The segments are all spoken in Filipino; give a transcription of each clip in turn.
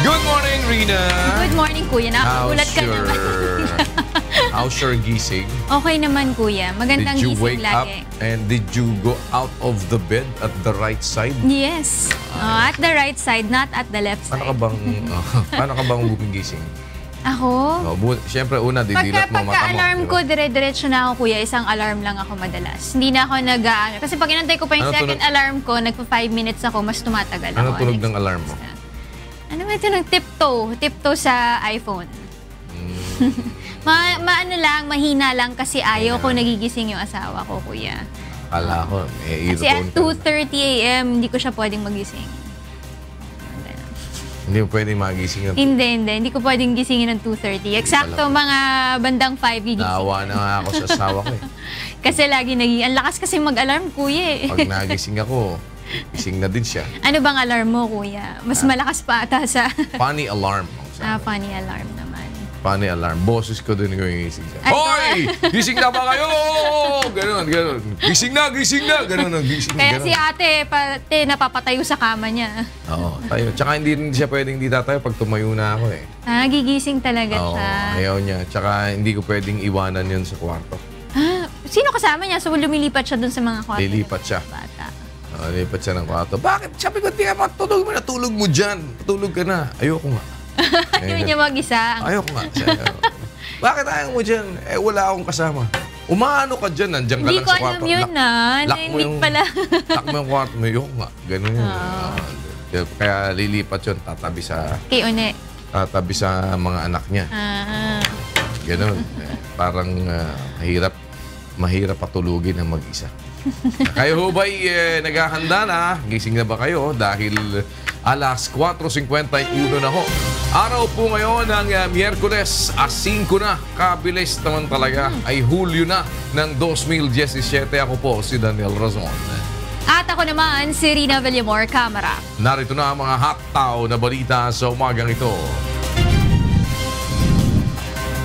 Good morning, Rina! Good morning, Kuya. Nakakulat ka naman. How's your gising? Okay naman, Kuya. Magandang Did you gising wake up lagi. and did you go out of the bed at the right side? Yes. At the right side, not at the left side. Paano ka bang gumising? Ako? Siyempre, una, didilat mo mata mo. Pagka-alarm ko, dire-diretso na ako, Kuya. Isang alarm lang ako madalas. Hindi na ako kasi pag inantay ko pa yung second alarm ko, nagpa 5 minutes ako, mas tumatagal ako. Ano tunog ng alarm mo? Ano ba ito ng tiptoe? Tiptoe sa iPhone. Maano lang, mahina lang kasi ayaw ko nagigising yung asawa ko, Kuya. Kala ko, kasi at 2:30 a.m., hindi ko siya pwedeng magising. Hindi mo pwedeng magising? Hindi ko pwedeng gisingin ng 2:30. Eksakto mga bandang 5 gigising. Naawa na nga ako sa asawa ko eh. Kasi lagi ang lakas kasi mag-alarm, Kuya eh. Pag nagising ako, gising na din siya. Ano bang alarm mo, Kuya? Mas malakas pa ata sa... Funny alarm. Funny alarm naman. Funny alarm. Boses ko din yung gising siya. Hoy! Gising na ba kayo? Ganon. Gising na! Ganon ang gising. Kaya si ate, napapatayo sa kama niya. Oo, tayo. Tsaka hindi rin siya pwedeng di tatayo pag tumayo na ako eh. Gigising talaga siya. Ayaw niya. Tsaka hindi ko pwedeng iwanan yun sa kwarto. Sino kasama niya? So lumilipat siya dun sa mga kwarto? Lilipat siya. Bata. Lilipat siya ng kwarto. Bakit? Sabi ko, di ka matulog mo na. Tulog mo dyan. Tulog ka na. Ayoko nga. Ayaw niya mag-isa. Ayoko nga. Bakit ayaw mo dyan? Wala akong kasama. Umano ka dyan. Nandiyan ka lang sa kwarto. Hindi ko alam yun Nainig pala. Lock mo yung kwarto mo. Ayoko nga. Ganun yun. Kaya lilipat yun. Tatabi sa... Kay Une. Tatabi sa mga anak niya. Ganun. Parang mahirap patulugin ang mag-isa. Kayo ho ba'y naghahanda na? Gising na ba kayo? Dahil alas 4:51 na ho. Araw po ngayon ng Miyerkules, 5 na. Kabilis naman talaga. Ay Hulyo na ng 2017. Ako po si Daniel Razon. At ako naman si Rina Villamor Camara. Narito na ang mga hataw na balita sa umagang ito.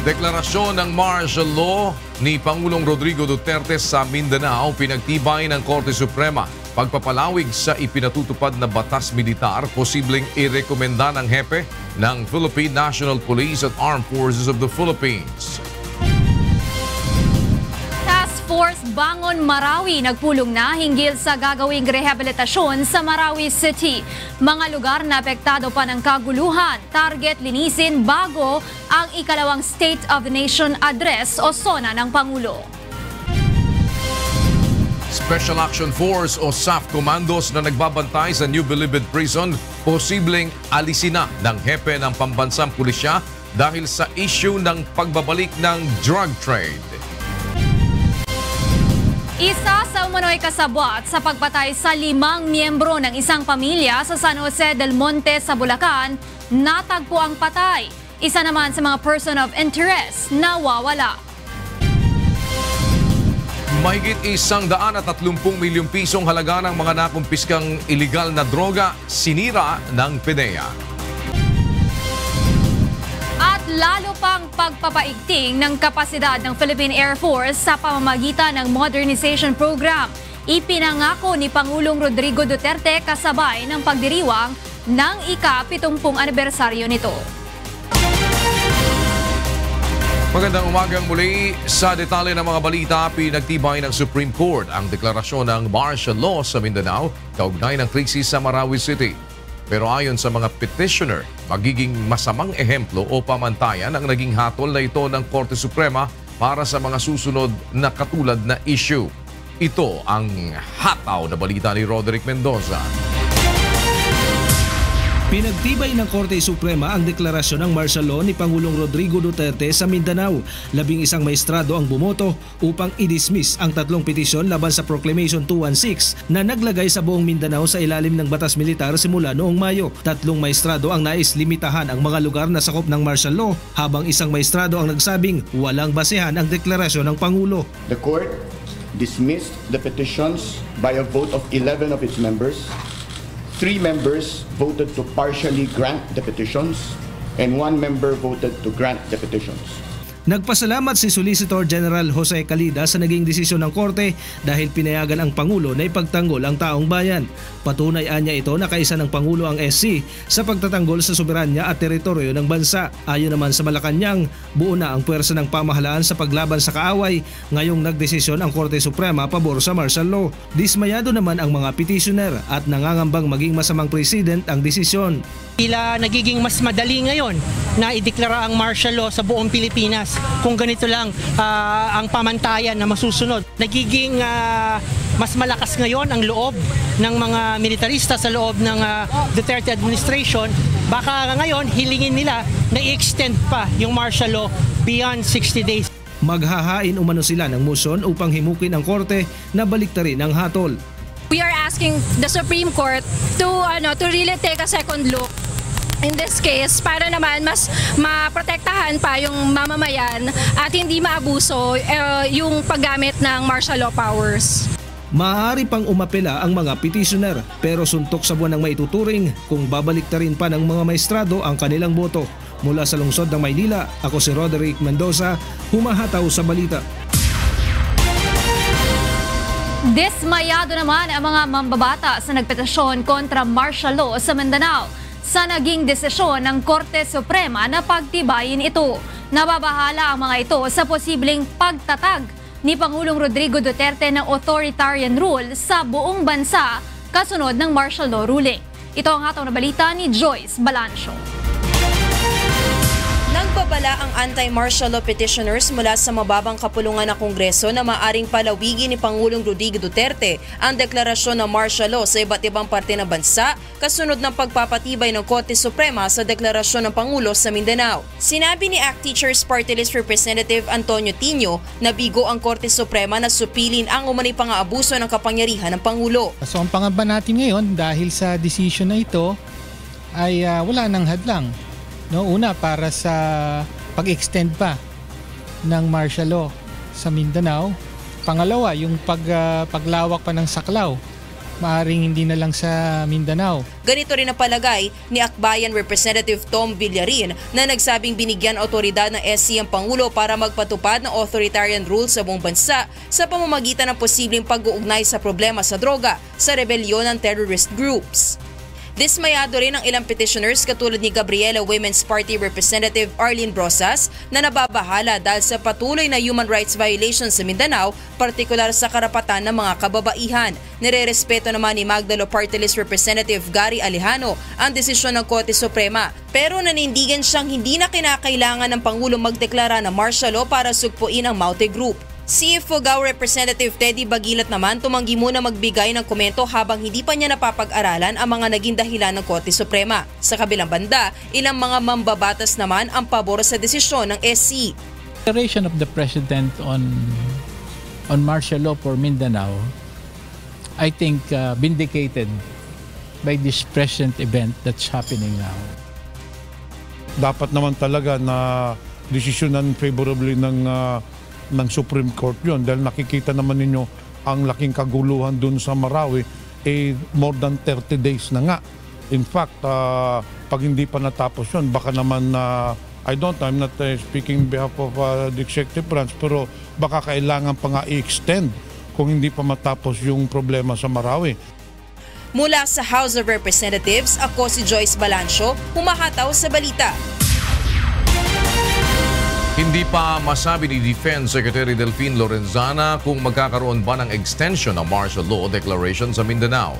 Deklarasyon ng martial law ni Pangulong Rodrigo Duterte sa Mindanao pinagtibay ng Korte Suprema. Pagpapalawig sa ipinatutupad na batas militar, posibleng irekomenda ng hepe ng Philippine National Police at Armed Forces of the Philippines. Task Force Bangon Marawi nagpulong na hinggil sa gagawing rehabilitasyon sa Marawi City. Mga lugar na apektado pa ng kaguluhan, target linisin bago ang ikalawang State of the Nation Address o SONA ng Pangulo. Special Action Force o SAF Commandos na nagbabantay sa New Bilibid Prison, posibleng alisin na ng hepe ng pambansang pulisya dahil sa issue ng pagbabalik ng drug trade. Isa sa umano'y kasabwat sa pagpatay sa 5 miyembro ng isang pamilya sa San Jose del Monte sa Bulacan, natagpo ang patay. Isa naman sa mga person of interest nawawala. Mahigit 130 milyong pisong halaga ng mga nakumpiskang iligal na droga sinira ng PDEA. At lalo pang pagpapaigting ng kapasidad ng Philippine Air Force sa pamamagitan ng modernization program. Ipinangako ni Pangulong Rodrigo Duterte kasabay ng pagdiriwang ng ika-70 anibersaryo nito. Magandang umagang muli. Sa detalye ng mga balita, pinagtibay ng Supreme Court ang deklarasyon ng martial law sa Mindanao kaugnay ng krisis sa Marawi City. Pero ayon sa mga petitioner, magiging masamang ehemplo o pamantayan ang naging hatol na ito ng Korte Suprema para sa mga susunod na katulad na issue. Ito ang hataw na balita ni Roderick Mendoza. Pinagtibay ng Korte Suprema ang deklarasyon ng martial law ni Pangulong Rodrigo Duterte sa Mindanao. 11 maestrado ang bumoto upang i-dismiss ang 3 petisyon laban sa Proclamation 216 na naglagay sa buong Mindanao sa ilalim ng batas militar simula noong Mayo. 3 maestrado ang nais limitahan ang mga lugar na sakop ng martial law, habang 1 maestrado ang nagsabing walang basehan ang deklarasyon ng Pangulo. The court dismissed the petitions by a vote of 11 of its members. 3 members voted to partially grant the petitions and 1 member voted to grant the petitions. Nagpasalamat si Solicitor General Jose Calida sa naging desisyon ng korte dahil pinayagan ang Pangulo na ipagtanggol ang taong bayan. Patunay anya ito na kaisa ng Pangulo ang SC sa pagtatanggol sa soberanya at teritoryo ng bansa. Ayon naman sa Malacanang, buo na ang puwersa ng pamahalaan sa paglaban sa kaaway. Ngayong nagdesisyon ang Korte Suprema pabor sa martial law. Dismayado naman ang mga petitioner at nangangambang maging masamang president ang desisyon. Tila nagiging mas madali ngayon na ideklara ang martial law sa buong Pilipinas kung ganito lang ang pamantayan na masusunod. Nagiging mas malakas ngayon ang loob ng mga militarista sa loob ng Duterte administration. Baka ngayon hilingin nila na i-extend pa yung martial law beyond 60 days. Maghahain umano sila ng motion upang himukin ang korte na baliktarin ang hatol. We are asking the Supreme Court to really take a second look in this case para naman mas maprotektahan pa yung mamamayan at hindi maabuso yung paggamit ng martial law powers. Maaari pang umapela ang mga petitioner pero suntok sa buwan ng maituturing kung babaliktarin pa ng mga maestrado ang kanilang boto. Mula sa lungsod ng Maynila, ako si Roderick Mendoza, humahataw sa balita. Dismayado naman ang mga mambabata sa nagpetisyon kontra martial law sa Mindanao sa naging desisyon ng Korte Suprema na pagtibayin ito. Nababahala ang mga ito sa posibleng pagtatag ni Pangulong Rodrigo Duterte ng authoritarian rule sa buong bansa kasunod ng martial law ruling. Ito ang hataw na balita ni Joyce Balancio. Nagbabala ang anti-martial law petitioners mula sa mababang kapulungan ng Kongreso na maaring palawigin ni Pangulong Rodrigo Duterte ang deklarasyon ng martial law sa iba't ibang parte ng bansa kasunod ng pagpapatibay ng Korte Suprema sa deklarasyon ng Pangulo sa Mindanao. Sinabi ni ACT Teachers Party List Representative Antonio Tino na bigo ang Korte Suprema na supilin ang umano'y pang-aabuso ng kapangyarihan ng Pangulo. So ang pangamba natin ngayon dahil sa decision na ito ay wala nang hadlang. No, una para sa pag-extend pa ng martial law sa Mindanao. Pangalawa, yung paglawak pa ng saklaw. Maaring hindi na lang sa Mindanao. Ganito rin ang palagay ni Akbayan Representative Tom Villarin na nagsabing binigyan otoridad ng SC ang Pangulo para magpatupad ng authoritarian rule sa buong bansa sa pamamagitan ng posibleng pag-uugnay sa problema sa droga sa rebelyon ng terrorist groups. Dismayado rin ang ilang petitioners katulad ni Gabriela Women's Party Representative Arlene Brosas na nababahala dahil sa patuloy na human rights violations sa Mindanao, partikular sa karapatan ng mga kababaihan. Nirerespeto naman ni Magdalo Party List Representative Gary Alejano ang desisyon ng Korte Suprema. Pero nanindigan siyang hindi na kinakailangan ng Pangulo magdeklara ng martial law para sugpuin ang Maute Group. Si Ifugao Representative Teddy Bagilat naman tumanggi muna magbigay ng komento habang hindi pa niya napapag-aralan ang mga naging dahilan ng Korte Suprema. Sa kabilang banda, ilang mga mambabatas naman ang pabor sa desisyon ng SC. The declaration of the President on martial law for Mindanao, I think vindicated by this present event that's happening now. Dapat naman talaga na desisyonan favorably ng Supreme Court yun dahil nakikita naman ninyo ang laking kaguluhan dun sa Marawi more than 30 days na nga. In fact, pag hindi pa natapos yun, baka naman I'm not speaking behalf of the executive branch, pero baka kailangan pa nga i-extend kung hindi pa matapos yung problema sa Marawi. Mula sa House of Representatives, ako si Joyce Balancio, humahataw sa balita. Hindi pa masabi ni Defense Secretary Delfin Lorenzana kung magkakaroon ba ng extension ng martial law declaration sa Mindanao.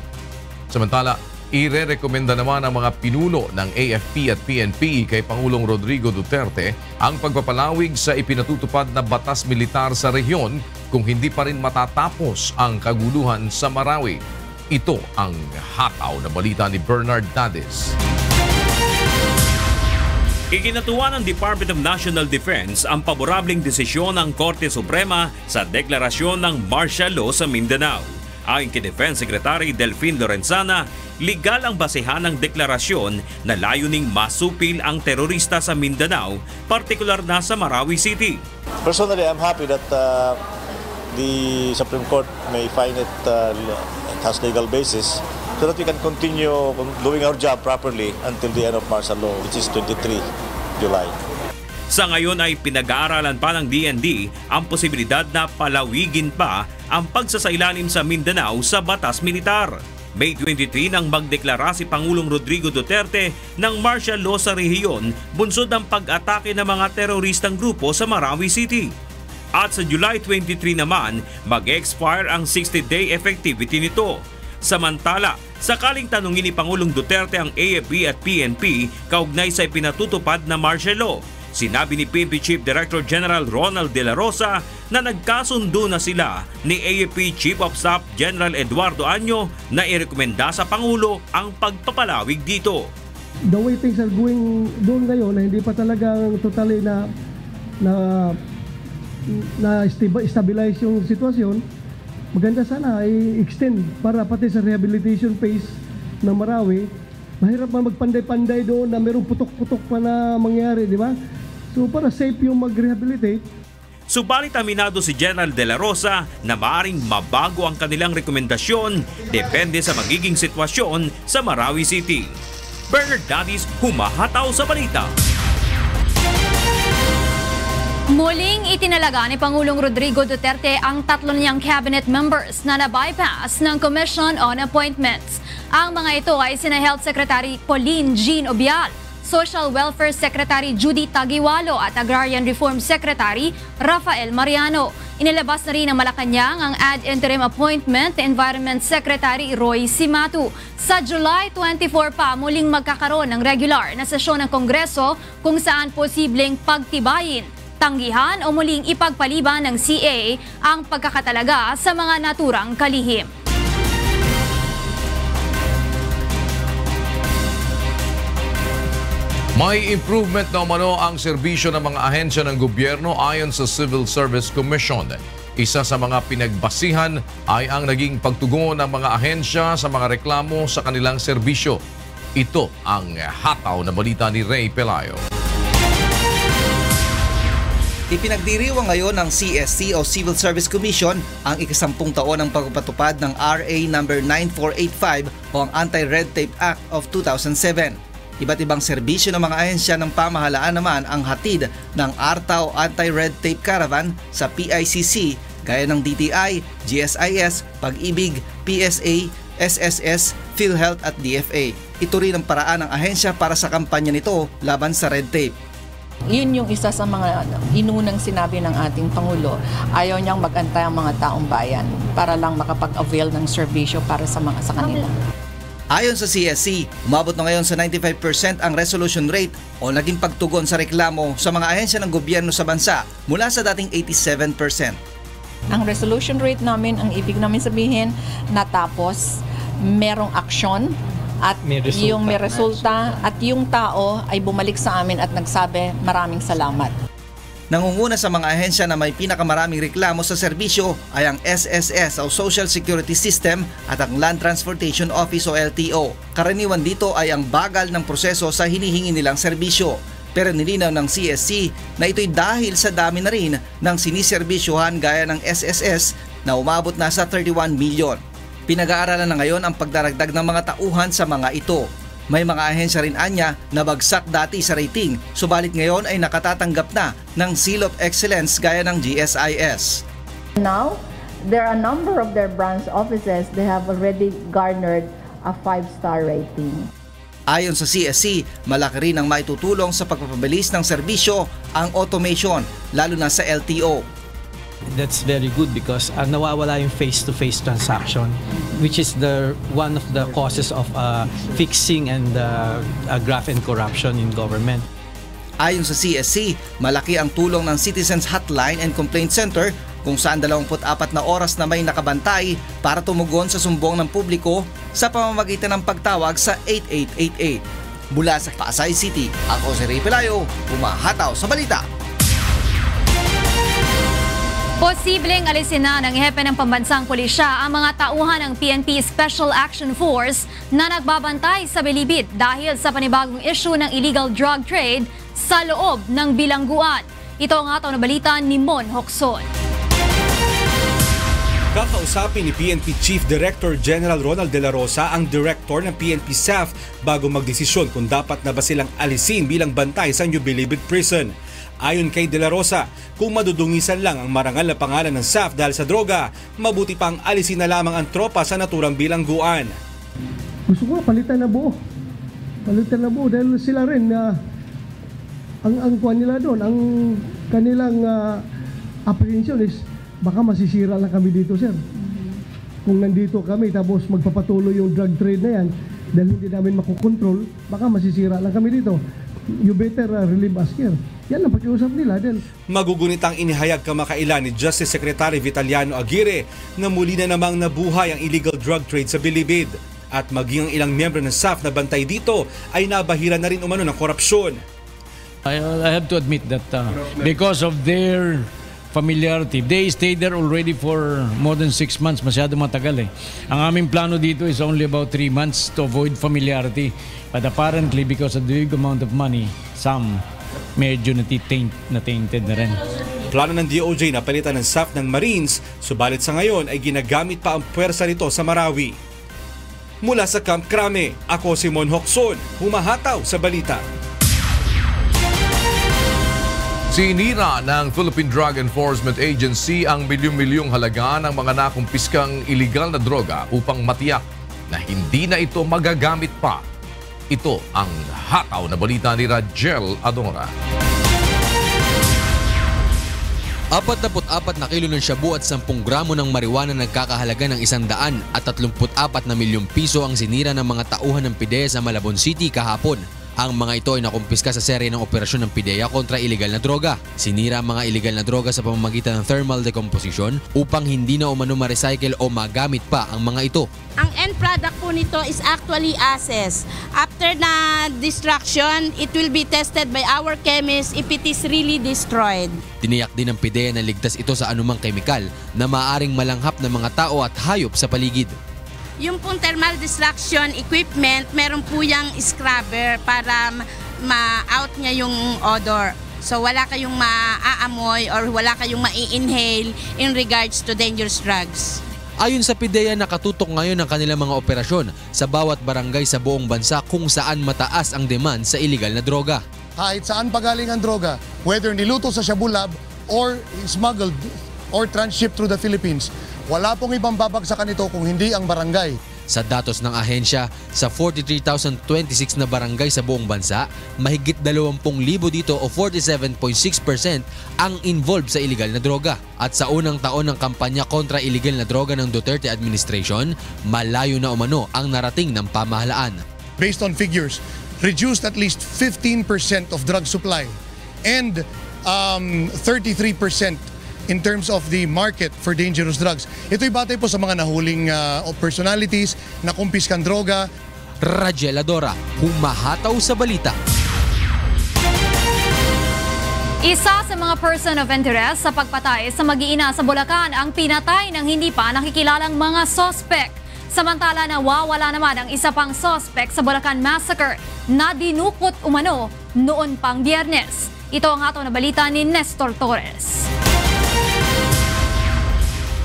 Samantala, ire-rekomenda naman ang mga pinuno ng AFP at PNP kay Pangulong Rodrigo Duterte ang pagpapalawig sa ipinatutupad na batas militar sa rehiyon kung hindi pa rin matatapos ang kaguluhan sa Marawi. Ito ang hataw na balita ni Bernard Dades. Ikinatuwa ng Department of National Defense ang paborableng desisyon ng Korte Suprema sa deklarasyon ng martial law sa Mindanao. Ayon kay Defense Secretary Delfin Lorenzana, legal ang basehan ng deklarasyon na layuning masupil ang terorista sa Mindanao, partikular na sa Marawi City. Personally, I'm happy that the Supreme Court may find it has legal basis so that we can continue doing our job properly until the end of martial law, which is 23 July. Sa ngayon ay pinag-aaralan pa ng DND ang posibilidad na palawigin pa ang pagsasailalim sa Mindanao sa batas militar. May 23 nang magdeklara si Pangulong Rodrigo Duterte ng martial law sa rehiyon bunsod ng pag-atake ng mga teroristang grupo sa Marawi City. At sa July 23 naman, mag-expire ang 60-day effectivity nito. Samantala, sakaling tanungin ni Pangulong Duterte ang AFP at PNP kaugnay sa ipinatutupad na martial law, sinabi ni PNP Chief Director General Ronald De La Rosa na nagkasundo na sila ni AFP Chief of Staff General Eduardo Año na irekomenda sa Pangulo ang pagpapalawig dito. The way things are going doon ngayon na hindi pa talagang totally na stabilize yung sitwasyon, maganda sana i-extend para pati sa rehabilitation phase ng Marawi. Mahirap magpanday-panday doon na mayroong putok-putok pa na mangyari, di ba? So para safe yung mag-rehabilitate. Subalit aminado si General De La Rosa na maaaring mabago ang kanilang rekomendasyon depende sa magiging sitwasyon sa Marawi City. Bernard Dadis, humahataw sa balita. Muling itinalaga ni Pangulong Rodrigo Duterte ang 3 niyang cabinet members na na-bypass ng Commission on Appointments. Ang mga ito ay sina Health Secretary Pauline Jean Obial, Social Welfare Secretary Judy Tagiwalo at Agrarian Reform Secretary Rafael Mariano. Inilabas na rin ng Malacanang ang ad interim appointment ni Environment Secretary Roy Cimatu. Sa July 24 pa muling magkakaroon ng regular na sesyon ng Kongreso kung saan posibleng pagtibayin, tanggihan o muling ipagpaliban ng CA ang pagkakatalaga sa mga naturang kalihim. May improvement na umano ang serbisyo ng mga ahensya ng gobyerno ayon sa Civil Service Commission. Isa sa mga pinagbasihan ay ang naging pagtugon ng mga ahensya sa mga reklamo sa kanilang serbisyo. Ito ang hataw na balita ni Ray Pelayo. Ipinagdiriwang ngayon ng CSC o Civil Service Commission ang ika-10 taon ng pagpapatupad ng RA No. 9485 o ang Anti-Red Tape Act of 2007. Iba't ibang serbisyo ng mga ahensya ng pamahalaan naman ang hatid ng ARTA o Anti-Red Tape Caravan sa PICC gaya ng DTI, GSIS, Pag-ibig, PSA, SSS, PhilHealth at DFA. Ito rin ang paraan ng ahensya para sa kampanya nito laban sa red tape. Yun yung isa sa mga inunang sinabi ng ating Pangulo. Ayaw niyang mag-antay ang mga taong bayan para lang makapag-avail ng serbisyo para sa kanila. Ayon sa CSC, umabot na ngayon sa 95% ang resolution rate o naging pagtugon sa reklamo sa mga ahensya ng gobyerno sa bansa mula sa dating 87%. Ang resolution rate namin, ang ibig namin sabihin, natapos, merong aksyon, at may resulta at yung tao ay bumalik sa amin at nagsabi maraming salamat. Nangunguna sa mga ahensya na may pinakamaraming reklamo sa serbisyo ay ang SSS o Social Security System at ang Land Transportation Office o LTO. Karaniwan dito ay ang bagal ng proseso sa hinihingi nilang serbisyo. Pero nilinaw ng CSC na ito'y dahil sa dami na rin ng siniserbisyohan gaya ng SSS na umabot na sa 31 milyon. Pinag-aaralan na ngayon ang pagdaragdag ng mga tauhan sa mga ito. May mga ahensya rin anya na bagsak dati sa rating, subalit ngayon ay nakatatanggap na ng Seal of Excellence gaya ng GSIS. Now, there are a number of their branch offices, they have already garnered a 5-star rating. Ayon sa CSC, malaki rin ang maitutulong sa pagpapabilis ng serbisyo ang automation, lalo na sa LTO. That's very good because nawawala yung face-to-face transaction, which is one of the causes of fixing and graft and corruption in government. Ayon sa CSC, malaki ang tulong ng Citizens Hotline and Complaint Center kung saan 24 na oras na may nakabantay para tumugon sa sumbong ng publiko sa pamamagitan ng pagtawag sa 8888. Mula sa Pasay City, ako si Ray Pelayo, humahataw sa balita. Posibleng alisin na ng hepe ng pambansang pulisya ang mga tauhan ng PNP Special Action Force na nagbabantay sa Bilibid dahil sa panibagong issue ng illegal drug trade sa loob ng bilangguan. Ito ang ataw na balita ni Mon Hokson. Kakausapin ni PNP Chief Director General Ronald De La Rosa ang director ng PNP SAF bago magdesisyon kung dapat na ba silang alisin bilang bantay sa New Bilibid Prison. Ayon kay De La Rosa, kung madudungisan lang ang marangal na pangalan ng SAF dahil sa droga, mabuti pang alisin na lamang ang tropa sa naturang bilangguan. Gusto ko palitan na buo. Palitan na buo dahil sila rin ang kuha nila doon, ang kanilang apprehension is baka masisira lang kami dito, sir. Kung nandito kami tapos magpapatuloy yung drug trade na yan dahil hindi namin makukontrol, baka masisira lang kami dito. You better relieve us here. Yan ang pag-iusap nila. Magugunit ang inihayag kamakailan ni Justice Secretary Vitaliano Aguirre na muli na namang nabuhay ang illegal drug trade sa Bilibid. At maging ang ilang miyembro ng SAF na bantay dito ay nabahira na rin umano ng korupsyon. I have to admit that because of their familiarity, they stayed there already for more than 6 months. Masyado matagal eh. Ang aming plano dito is only about 3 months to avoid familiarity. But apparently, because of the big amount of money, some medyo na-tainted na rin. Plano ng DOJ na palitan ng SAF ng Marines, subalit sa ngayon ay ginagamit pa ang puwersa nito sa Marawi. Mula sa Camp Crame, ako si Mon Hokson, humahataw sa balita. Sinira ng Philippine Drug Enforcement Agency ang milyong-milyong halaga ng mga nakumpiskang iligal na droga upang matiyak na hindi na ito magagamit pa. Ito ang hataw na balita ni Rajel Adora. 44 na kilo ng shabu at 10 gramo ng marijuana nagkakahalaga ng 134 na milyong piso ang sinira ng mga tauhan ng PIDEA sa Malabon City kahapon. Ang mga ito ay nakumpiska sa serye ng operasyon ng PIDEA kontra iligal na droga. Sinira ang mga iligal na droga sa pamamagitan ng thermal decomposition upang hindi na umano ma-recycle o magamit pa ang mga ito. Ang end product po nito is actually ashes. After na destruction, it will be tested by our chemists if it is really destroyed. Tiniyak din ng PIDEA na ligtas ito sa anumang kemikal na maaaring malanghap ng mga tao at hayop sa paligid. Yung pong thermal destruction equipment, meron po yung scrubber para ma-out niya yung odor. So wala kayong maaamoy or wala kayong ma-inhale in regards to dangerous drugs. Ayon sa PIDEA, nakatutok ngayon ang kanilang mga operasyon sa bawat barangay sa buong bansa kung saan mataas ang demand sa iligal na droga. Kahit saan pagaling ang droga, whether niluto sa Shabu Lab or smuggled or transshipped through the Philippines, wala pong ibang babagsakan ito kung hindi ang barangay. Sa datos ng ahensya, sa 43,026 na barangay sa buong bansa, mahigit 20,000 dito o 47.6% ang involved sa iligal na droga. At sa unang taon ng kampanya kontra iligal na droga ng Duterte administration, malayo na umano ang narating ng pamahalaan. Based on figures, reduced at least 15% of drug supply and 33% in terms of the market for dangerous drugs. Ito'y batay po sa mga nahuling personalities na kumpiskan droga. Rajel Adora, humahataw sa balita. Isa sa mga person of interest sa pagpatay sa mag-iina sa Bulacan ang pinatay ng hindi pa nakikilalang mga sospek. Samantala nawawala naman ang isa pang sospek sa Bulacan Massacre na dinukot umano noon pang Biyernes. Ito ang hataw na balita ni Nestor Torres.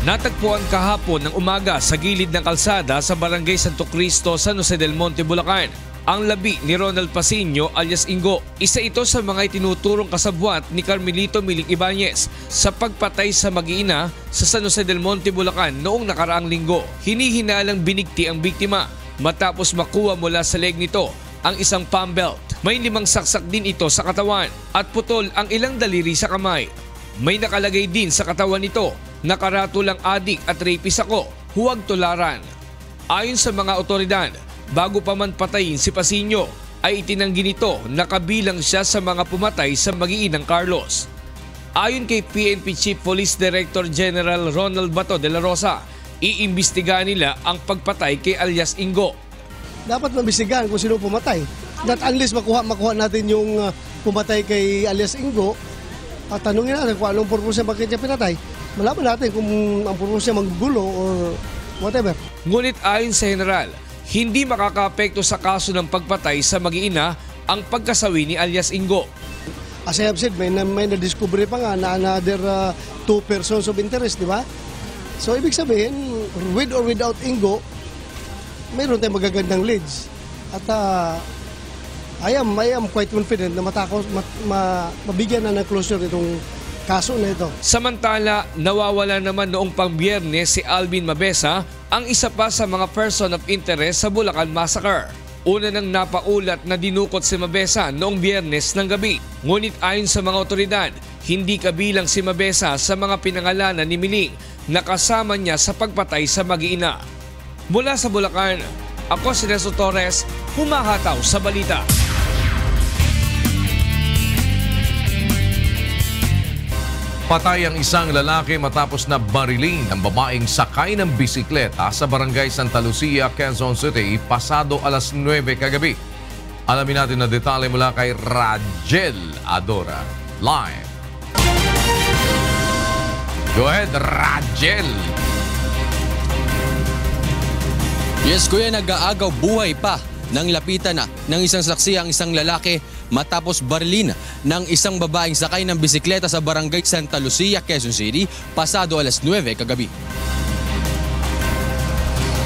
Natagpuan kahapon ng umaga sa gilid ng kalsada sa Barangay Santo Cristo, San Jose del Monte, Bulacan, ang labi ni Ronald Pasino alias Ingo. Isa ito sa mga itinuturong kasabwat ni Carmelito Miling Ibanez sa pagpatay sa mag-iina sa San Jose del Monte, Bulacan noong nakaraang linggo. Hinihinalang binigti ang biktima matapos makuha mula sa leg nito ang isang palm belt. May 5 saksak din ito sa katawan at putol ang ilang daliri sa kamay. May nakalagay din sa katawan nito, nakaratulang adik at rapist ako, huwag tularan. Ayon sa mga otoridad, bago pa man patayin si Pasino, ay itinanggi nito na kabilang siya sa mga pumatay sa mag-iinang Carlos. Ayon kay PNP Chief Police Director General Ronald Bato de la Rosa, iimbestigahan nila ang pagpatay kay alias Ingo. Dapat mambestigahan kung sino pumatay. Not unless makuha natin yung pumatay kay alias Ingo, at tanungin natin kung anong purpose niya, bakit niya pinatay. Malaman natin kung ang purpose niya maggulo or whatever. Ngunit ayon sa general, hindi makakaapekto sa kaso ng pagpatay sa mag-iina ang pagkasawi ni alias Ingo. As I have said, may na-discovery pa nga na another 2 persons of interest, di ba? So ibig sabihin, with or without Ingo, mayroon tayong magagandang leads. At I am quite confident na mabigyan na ng closure itong kaso na ito. Samantala, nawawala naman noong Pang-Biyernes si Alvin Mabesa, ang isa pa sa mga person of interest sa Bulacan Massacre. Una nang napaulat na dinukot si Mabesa noong Biyernes ng gabi. Ngunit ayon sa mga otoridad, hindi kabilang si Mabesa sa mga pinangalanan ni Miling na kasama niya sa pagpatay sa mag-iina. Mula sa Bulacan, ako si Rezo Torres, humahataw sa balita. Patay ang isang lalaki matapos na barilin ng babaeng sakay ng bisikleta sa barangay Santa Lucia, Quezon City, pasado alas 9 kagabi. Alamin natin na detalye mula kay Rajel Adora. Live. Go ahead, Rajel. Yes, kuya, nag-aagaw buhay pa nang lapitan na ng isang saksi ang isang lalaki matapos barilin ng isang babaeng sakay ng bisikleta sa barangay Santa Lucia, Quezon City, pasado alas 9 kagabi.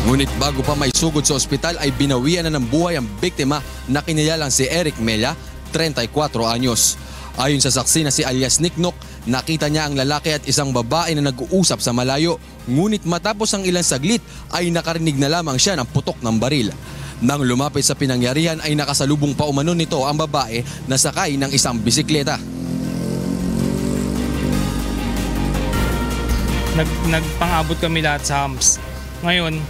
Ngunit bago pa may sugod sa ospital ay binawian na ng buhay ang biktima na kinilalang si Eric Mella, 34 anyos. Ayon sa saksi na si alias Niknok, nakita niya ang lalaki at isang babae na nag-uusap sa malayo. Ngunit matapos ang ilang saglit ay nakarinig na lamang siya ng putok ng baril. Nang lumapit sa pinangyarihan ay nakasalubong pa umano nito ang babae na sakay ng isang bisikleta. Nagpangabot kami lahat sa humps. Ngayon,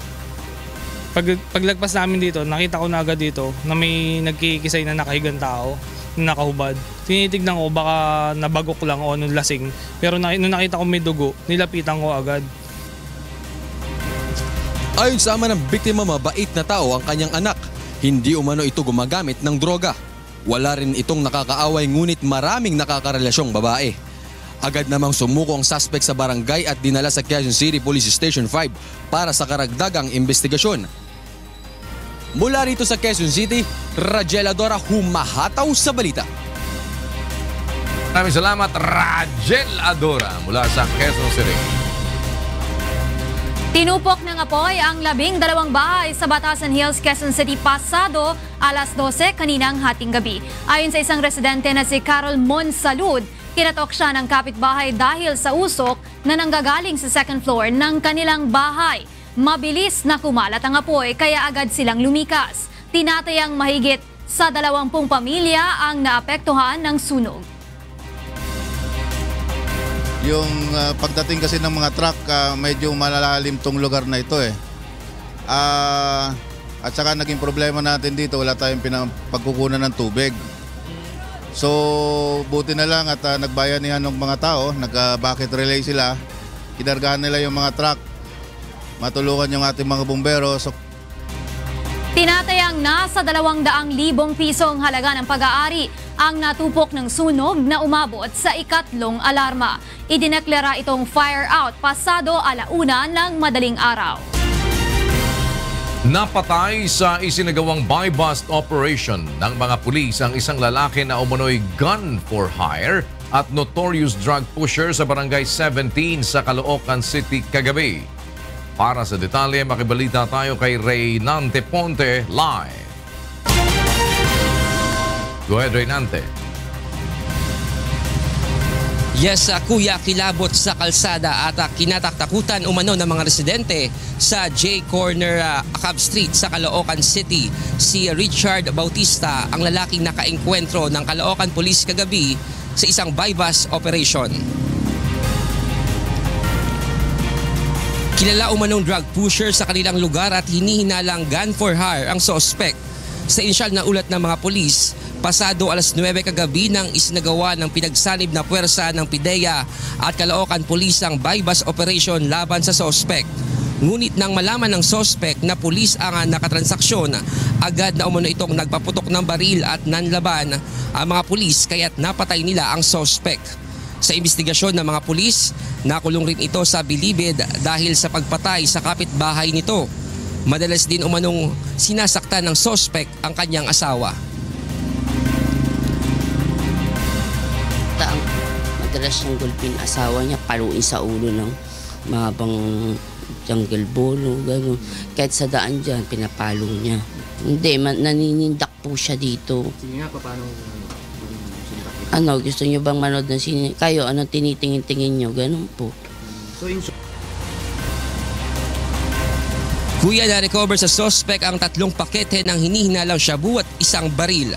paglagpas namin dito, nakita ko na agad dito na may nagkikisay na nakahigang tao, na nakahubad. Tinitignan ko baka nabagok lang o anong lasing. Pero nung nakita ko may dugo, nilapitan ko agad. Ayon sa ama ng biktima, mabait na tao ang kanyang anak. Hindi umano ito gumagamit ng droga. Wala rin itong nakakaaway ngunit maraming nakakarelasyong babae. Agad namang sumuko ang suspect sa barangay at dinala sa Quezon City Police Station 5 para sa karagdagang investigasyon. Mula rito sa Quezon City, Rajel Adora, humahataw sa balita. Maraming salamat, Rajel Adora, mula sa Quezon City. Tinupok ng apoy ang 12 bahay sa Batasan Hills, Quezon City pasado alas 12 kaninang hating gabi. Ayon sa isang residente na si Carol Monsalud, kinatok siya ng kapitbahay dahil sa usok na nanggagaling sa second floor ng kanilang bahay. Mabilis na kumalat ang apoy kaya agad silang lumikas. Tinatayang mahigit sa 20 pamilya ang naapektuhan ng sunog. Yung pagdating kasi ng mga truck, medyo malalalim tong lugar na ito eh. At saka naging problema natin dito, wala tayong pagkukunan ng tubig. So buti na lang at nagbayanihan ng mga tao, nag-bucket relay sila. Kinargahan nila yung mga truck, matulungan yung ating mga bumbero. Tinatayang nasa 200,000 pisong halaga ng pag-aari ang natupok ng sunog na umabot sa ikatlong alarma. Idineklara itong fire out pasado alauna ng madaling araw. Napatay sa isinagawang buy-bust operation ng mga pulis ang isang lalaki na umano'y gun for hire at notorious drug pusher sa barangay 17 sa Caloocan City kagabi. Para sa detalye, makibalita tayo kay Reynante Ponte live. Go ahead, Reynante. Yes, kuya, kilabot sa kalsada at kinataktakutan umano ng mga residente sa J Corner Acab Street sa Caloocan City. Si Richard Bautista, ang lalaking nakaengkwentro ng Caloocan Police kagabi sa isang buy-bust operation. Kilala umanong drug pusher sa kanilang lugar at hinihinalang gun for hire ang suspect. Sa inisyal na ulat ng mga pulis, pasado alas 9 kagabi nang isinagawa ng pinagsanib na puwersa ng PIDEA at Caloocan Police ang buy-bust operation laban sa suspect. Ngunit nang malaman ng suspect na pulis ang nakatransaksyon, agad na umano itong nagpaputok ng baril at nanlaban ang mga pulis kaya't napatay nila ang suspect. Sa investigasyon ng mga pulis, nakulong rin ito sa bilibid dahil sa pagpatay sa kapitbahay nito. Madalas din umanong sinasaktan ng suspect ang kanyang asawa. Madalas niyang gulpin asawa niya, paluin sa ulo ng mahabang jungle bolo, gano'n. Kahit sa daan dyan, pinapalo niya. Hindi, naninindak po siya dito. Sige nga, paano Gusto niyo bang manood ng sine? Kayo, tinitingin-tingin niyo? Ganun po. Kuya, na-recover sa suspect ang 3 pakete ng hinihinalang shabu at 1 baril.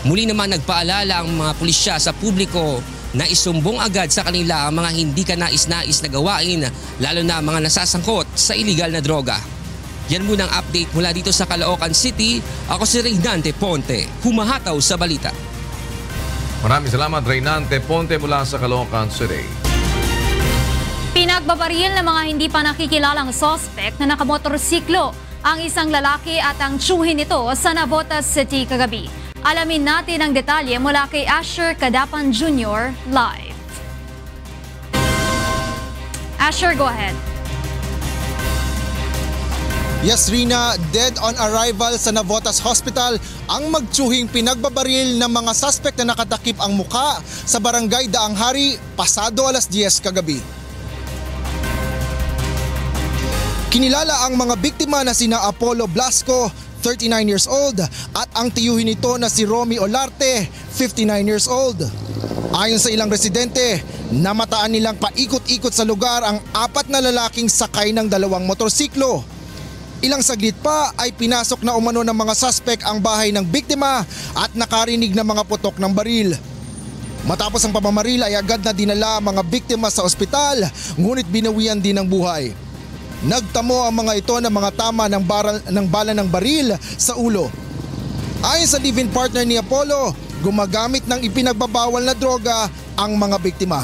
Muli naman nagpaalala ang mga pulisya sa publiko na isumbong agad sa kanila ang mga hindi kanais-nais na gawain, lalo na mga nasasangkot sa iligal na droga. Yan muna ang update mula dito sa Caloocan City. Ako si Reynante Ponte, humahataw sa balita. Maraming salamat, Reynante Ponte mula sa Caloocan City. Pinagbabaril ng mga hindi pa nakikilalang suspect na nakamotorsiklo ang isang lalaki at ang tiyuhin nito sa Navotas City kagabi. Alamin natin ang detalye mula kay Asher Cadapan Jr. live. Asher, go ahead. Yes, Rina, dead on arrival sa Navotas Hospital ang magtsuhing pinagbabaril ng mga suspect na nakatakip ang muka sa barangay Daang Hari pasado alas 10 kagabi. Kinilala ang mga biktima na sina Apollo Blasco, 39 years old, at ang tiyuhin nito na si Romy Olarte, 59 years old. Ayon sa ilang residente, namataan nilang paikot-ikot sa lugar ang 4 na lalaking sakay ng 2 motorsiklo. Ilang saglit pa ay pinasok na umano ng mga suspect ang bahay ng biktima at nakarinig ng mga putok ng baril. Matapos ang pamamaril ay agad na dinala ang mga biktima sa ospital, ngunit binawian din ng buhay. Nagtamo ang mga ito ng mga tama ng bala ng baril sa ulo. Ayon sa live-in partner ni Apollo, gumagamit ng ipinagbabawal na droga ang mga biktima.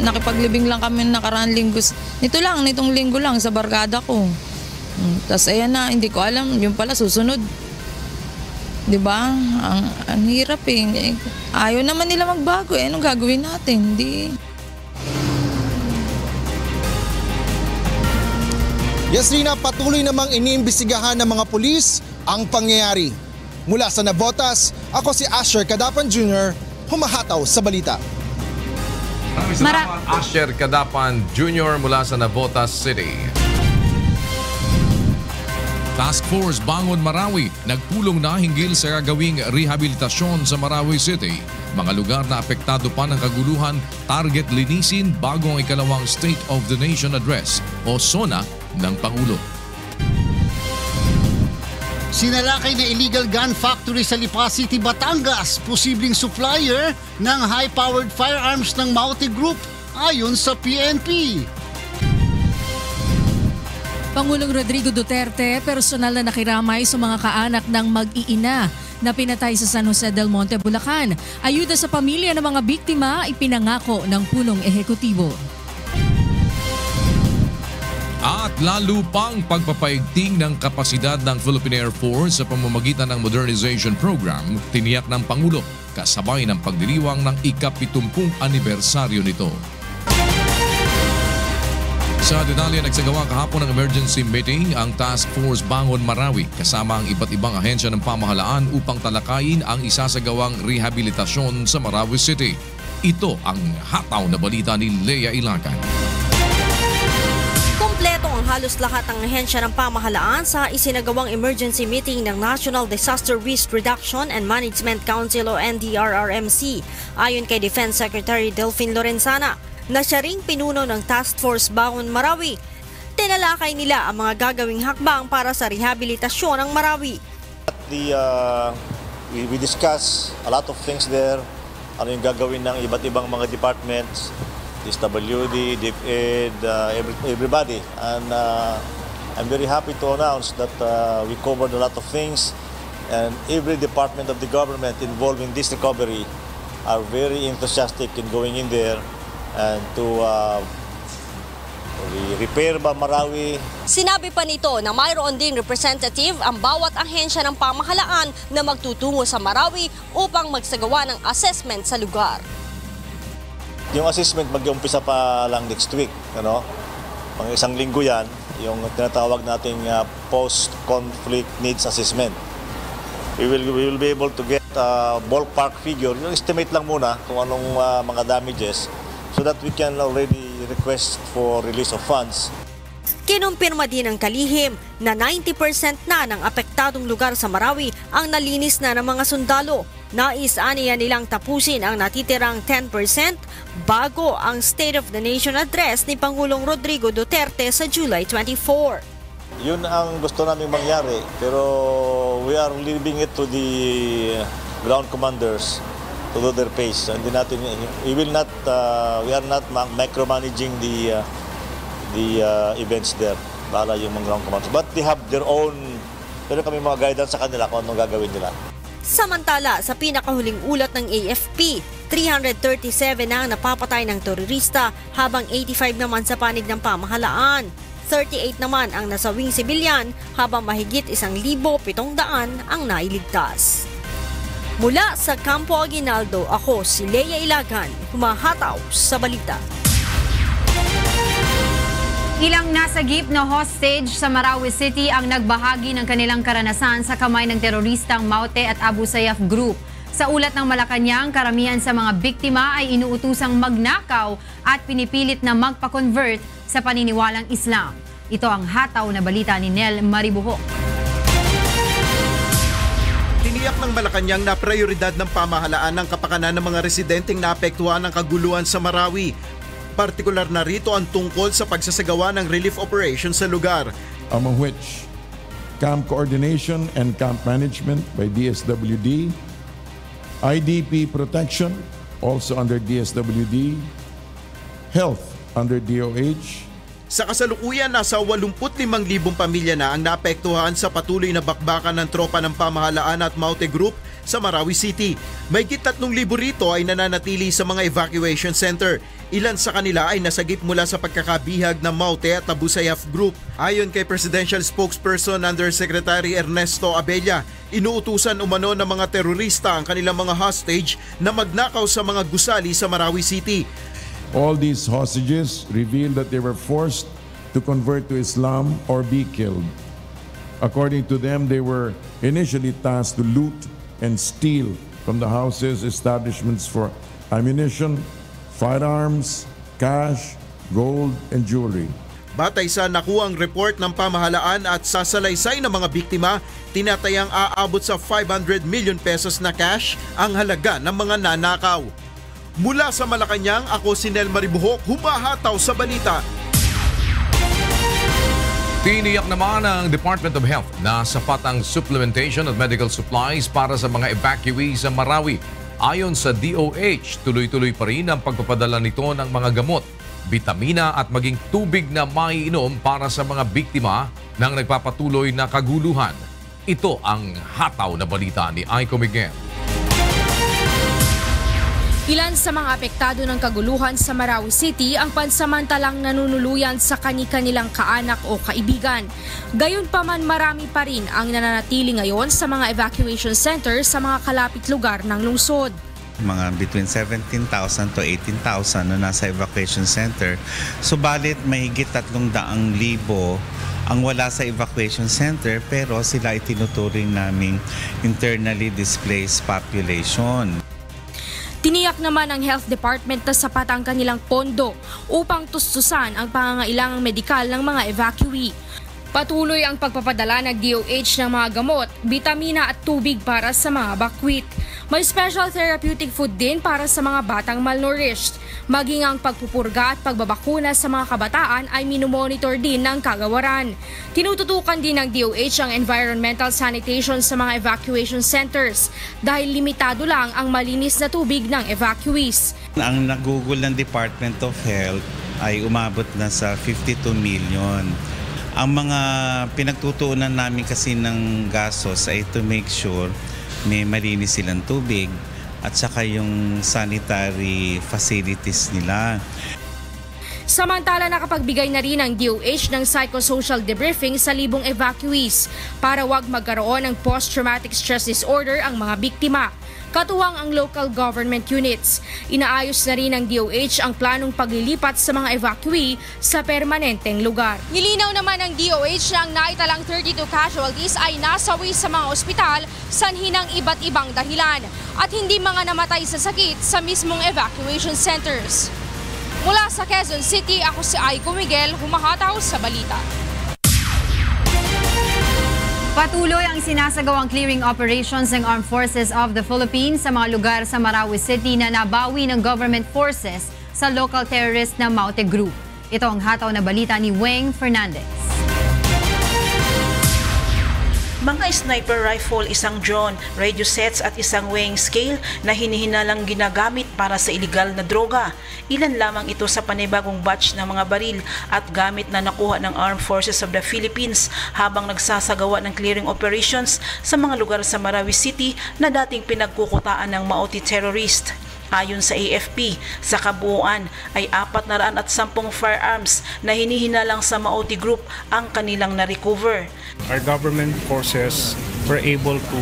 Nakipaglibing lang kami nakaraan linggo. Nitong linggo lang sa barkada ko. Tapos ayan na, hindi ko alam, yung pala susunod. Diba? Ang hirap eh. Ayaw naman nila magbago eh. Anong gagawin natin? Hindi. Yes, Rina, patuloy namang iniimbestigahan ng mga pulis ang pangyayari. Mula sa Navotas, ako si Asher Cadapan Jr., humahataw sa balita. Maraming salamat, Asher Cadapan Jr. mula sa Navotas City. Task Force Bangon Marawi nagpulong na hinggil sa gagawing rehabilitasyon sa Marawi City. Mga lugar na apektado pa ng kaguluhan, target linisin bago ang ikalawang State of the Nation Address o SONA ng Pangulo. Sinalakay na illegal gun factory sa Lipa City, Batangas, posibleng supplier ng high-powered firearms ng Maute Group ayon sa PNP. Pangulong Rodrigo Duterte personal na nakiramay sa mga kaanak ng mag-iina na pinatay sa San Jose del Monte, Bulacan. Ayuda sa pamilya ng mga biktima ipinangako ng pulong ehekutibo. At lalo pang pagpapaigting ng kapasidad ng Philippine Air Force sa pamamagitan ng modernization program, tiniyak ng Pangulo kasabay ng pagdiriwang ng ika-70 anibersaryo nito. Sa detalye, nagsagawa kahapon ng emergency meeting ang Task Force Bangon Marawi kasama ang iba't ibang ahensya ng pamahalaan upang talakayin ang isasagawang rehabilitasyon sa Marawi City. Ito ang hataw na balita ni Lea Ilacan. Kompleto ang halos lahat ng ahensya ng pamahalaan sa isinagawang emergency meeting ng National Disaster Risk Reduction and Management Council o NDRRMC. Ayon kay Defense Secretary Delfin Lorenzana, na siya ring pinuno ng Task Force Bangon Marawi, tinalakay nila ang mga gagawing hakbang para sa rehabilitasyon ng Marawi. We discuss a lot of things there, ano yung gagawin ng iba't ibang mga departments, DSWD, DepEd, everybody. And I'm very happy to announce that we covered a lot of things, and every department of the government involved in this recovery are very enthusiastic in going in there and to repair Marawi. Sinabi pa nito na mayroon ding representative ang bawat ahensya ng pamahalaan na magtutungo sa Marawi upang magsagawa ng assessment sa lugar. Yung assessment mag-umpisa pa lang next week, pang isang linggo yan, yung tinatawag nating post-conflict needs assessment. We will be able to get a ballpark figure, yung estimate lang muna kung anong mga damages, so that we can already request for release of funds. Kinumpirma din ng kalihim na 90% na ng apektadong lugar sa Marawi ang nalinis na ng mga sundalo. Nais-aniya nilang tapusin ang natitirang 10% bago ang State of the Nation Address ni Pangulong Rodrigo Duterte sa July 24. Yun ang gusto namin mangyari, pero we are leaving it to the ground commanders to do their pace. Hindi natin, we are not micromanaging the events there. Bahala yung mga ground commanders. But they have their own, pero kami mga guidance sa kanila kung anong gagawin nila. Samantala, sa pinakahuling ulat ng AFP, 337 na ang napapatay ng terorista habang 85 naman sa panig ng pamahalaan. 38 naman ang nasawing sibilyan habang mahigit 1,700 ang nailigtas. Mula sa Campo Aguinaldo, ako si Leia Ilagan, humahataw sa balita. Ilang nasagip na hostage sa Marawi City ang nagbahagi ng kanilang karanasan sa kamay ng teroristang Maute at Abu Sayyaf Group. Sa ulat ng Malacanang, karamihan sa mga biktima ay inuutusang magnakaw at pinipilit na magpa-convert sa paniniwalang Islam. Ito ang hataw na balita ni Nel Maribuhok. Tiniyak ng Malacanang na prioridad ng pamahalaan ng kapakanan ng mga residenteng naapektuhan ng kaguluhan sa Marawi. Partikular na rito ang tungkol sa pagsasagawa ng relief operation sa lugar. Among which, camp coordination and camp management by DSWD, IDP protection, also under DSWD, health under DOH. Sa kasalukuyan, nasa 85,000 pamilya na ang naapektuhan sa patuloy na bakbakan ng tropa ng pamahalaan at Maute Group sa Marawi City. Mahigit 3,000 rito ay nananatili sa mga evacuation center. Ilan sa kanila ay nasagip mula sa pagkakabihag ng Maute at Abu Sayyaf Group. Ayon kay Presidential Spokesperson Undersecretary Ernesto Abella, inuutusan umano ng mga terorista ang kanilang mga hostage na magnakaw sa mga gusali sa Marawi City. All these hostages reveal that they were forced to convert to Islam or be killed. According to them, they were initially tasked to loot and steal from the houses, establishments for ammunition, firearms, cash, gold, and jewelry. Batay sa nakuhang report ng pamahalaan at sasalaysay ng mga biktima, tinatayang aabot sa 500 million pesos na cash ang halaga ng mga nanakaw. Mula sa Malacanang, ako si Nel Maribuhok, humahataw sa balita. Tiniyak naman ng Department of Health na sapat ang supplementation at medical supplies para sa mga evacuees sa Marawi. Ayon sa DOH, tuloy-tuloy pa rin ang pagpapadala nito ng mga gamot, bitamina at maging tubig na maiinom para sa mga biktima ng nagpapatuloy na kaguluhan. Ito ang hataw na balita ni Aiko Miguel. Ilan sa mga apektado ng kaguluhan sa Marawi City ang pansamantalang nanunuluyan sa kani-kanilang kaanak o kaibigan. Gayunpaman, marami pa rin ang nananatili ngayon sa mga evacuation centers sa mga kalapit lugar ng lungsod. Mga between 17,000 to 18,000 na nasa evacuation center. Subalit mahigit 300,000 ang wala sa evacuation center, pero sila itinuturing naming internally displaced population. Tiniyak naman ng Health Department na sapat ang kanilang pondo upang tustusan ang pangangailangang medikal ng mga evacuee. Patuloy ang pagpapadala ng DOH ng mga gamot, bitamina at tubig para sa mga bakwit. May special therapeutic food din para sa mga batang malnourished. Maging ang pagpupurga at pagbabakuna sa mga kabataan ay minomonitor din ng kagawaran. Tinututukan din ng DOH ang environmental sanitation sa mga evacuation centers dahil limitado lang ang malinis na tubig ng evacuees. Ang nagugol ng Department of Health ay umabot na sa 52 million. Ang mga pinagtutuunan namin kasi ng gastos ay to make sure may malinis silang tubig at saka yung sanitary facilities nila. Samantala, nakapagbigay na rin ang DOH ng psychosocial debriefing sa libong evacuees para wag magkaroon ng post-traumatic stress disorder ang mga biktima. Katuwang ang local government units. Inaayos na rin ng DOH ang planong paglilipat sa mga evacuee sa permanenteng lugar. Nilinaw naman ng DOH na ang naitalang 32 casualties ay nasawi sa mga ospital sanhi ng iba't ibang dahilan at hindi mga namatay sa sakit sa mismong evacuation centers. Mula sa Quezon City, ako si Aiko Miguel, humahataw sa balita. Patuloy ang sinasagawang clearing operations ng Armed Forces of the Philippines sa mga lugar sa Marawi City na nabawi ng government forces sa local terrorist na Maute Group. Ito ang hataw na balita ni Weng Fernandez. Mga sniper rifle, isang drone, radio sets at isang weighing scale na hinihinalang ginagamit para sa iligal na droga. Ilan lamang ito sa panibagong batch ng mga baril at gamit na nakuha ng Armed Forces of the Philippines habang nagsasagawa ng clearing operations sa mga lugar sa Marawi City na dating pinagkukutaan ng Maute terrorist. Ayon sa AFP, sa kabuuan ay 410 firearms na hinihinalang sa Maute Group ang kanilang na-recover. Our government forces were able to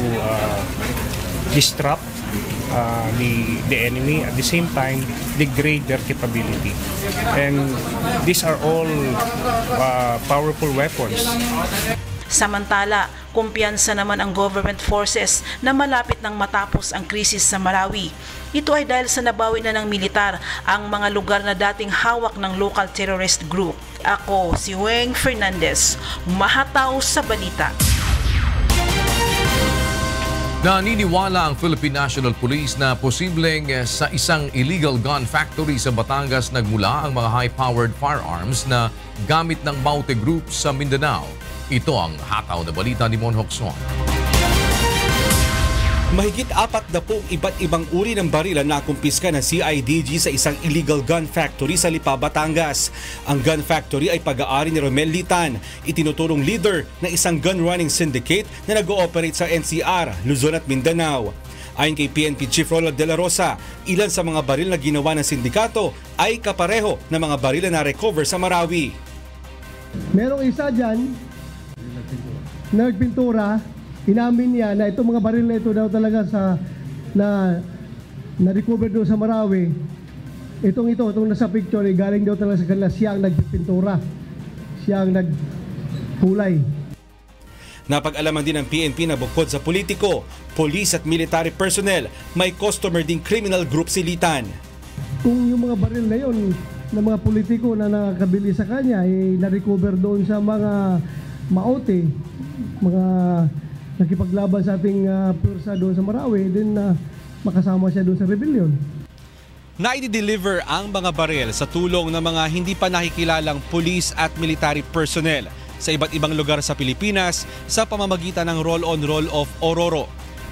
disrupt the enemy, at the same time degrade their capability. And these are all powerful weapons. Samantala, kumpiyansa naman ang government forces na malapit nang matapos ang krisis sa Marawi. Ito ay dahil sa nabawi na ng militar ang mga lugar na dating hawak ng local terrorist group. Ako, si Weng Fernandez, humahataw sa balita. Naniniwala ang Philippine National Police na posibleng sa isang illegal gun factory sa Batangas nagmula ang mga high-powered firearms na gamit ng Maute Group sa Mindanao. Ito ang hataw na balita ni Mon Hokson. Mahigit 40 iba't ibang uri ng baril ang nakumpiska ng CIDG sa isang illegal gun factory sa Lipa, Batangas. Ang gun factory ay pag-aari ni Romel Litan, itinuturong leader ng isang gun running syndicate na nag-ooperate sa NCR, Luzon at Mindanao. Ayon kay PNP Chief Ronald De La Rosa, ilan sa mga baril na ginawa ng sindikato ay kapareho ng mga baril na na-recover sa Marawi. Merong isa dyan, nagpintura, inamin niya na itong mga baril na ito daw talaga na-recover doon sa Marawi. Itong nasa picture, galing daw talaga sa kanila, siya ang nagpintura, siya ang nagkulay. Napag-alaman din ng PNP na bukod sa politiko, police at military personnel, may customer ding criminal group si Litan. Kung yung mga baril na yun, ng mga politiko na nakakabili sa kanya, ay na-recover doon sa mga Maute, mga nakipaglaban sa ating pursa doon sa Marawi, din makasama siya doon sa rebellion. Naidi-deliver ang mga baril sa tulong ng mga hindi pa nakikilalang police at military personnel sa iba't ibang lugar sa Pilipinas sa pamamagitan ng roll-on roll-off o RORO.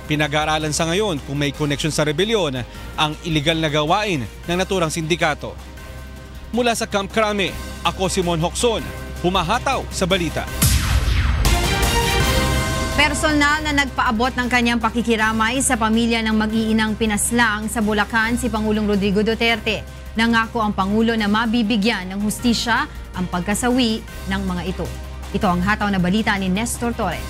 Pinag-aaralan sa ngayon kung may koneksyon sa rebellion ang iligal na gawain ng naturang sindikato. Mula sa Camp Crame, ako si Mon Hokson, humahataw sa balita. Personal na nagpaabot ng kanyang pakikiramay sa pamilya ng mag-iinang pinaslang sa Bulacan si Pangulong Rodrigo Duterte. Nangako ang Pangulo na mabibigyan ng hustisya ang pagkasawi ng mga ito. Ito ang hataw na balita ni Nestor Torres.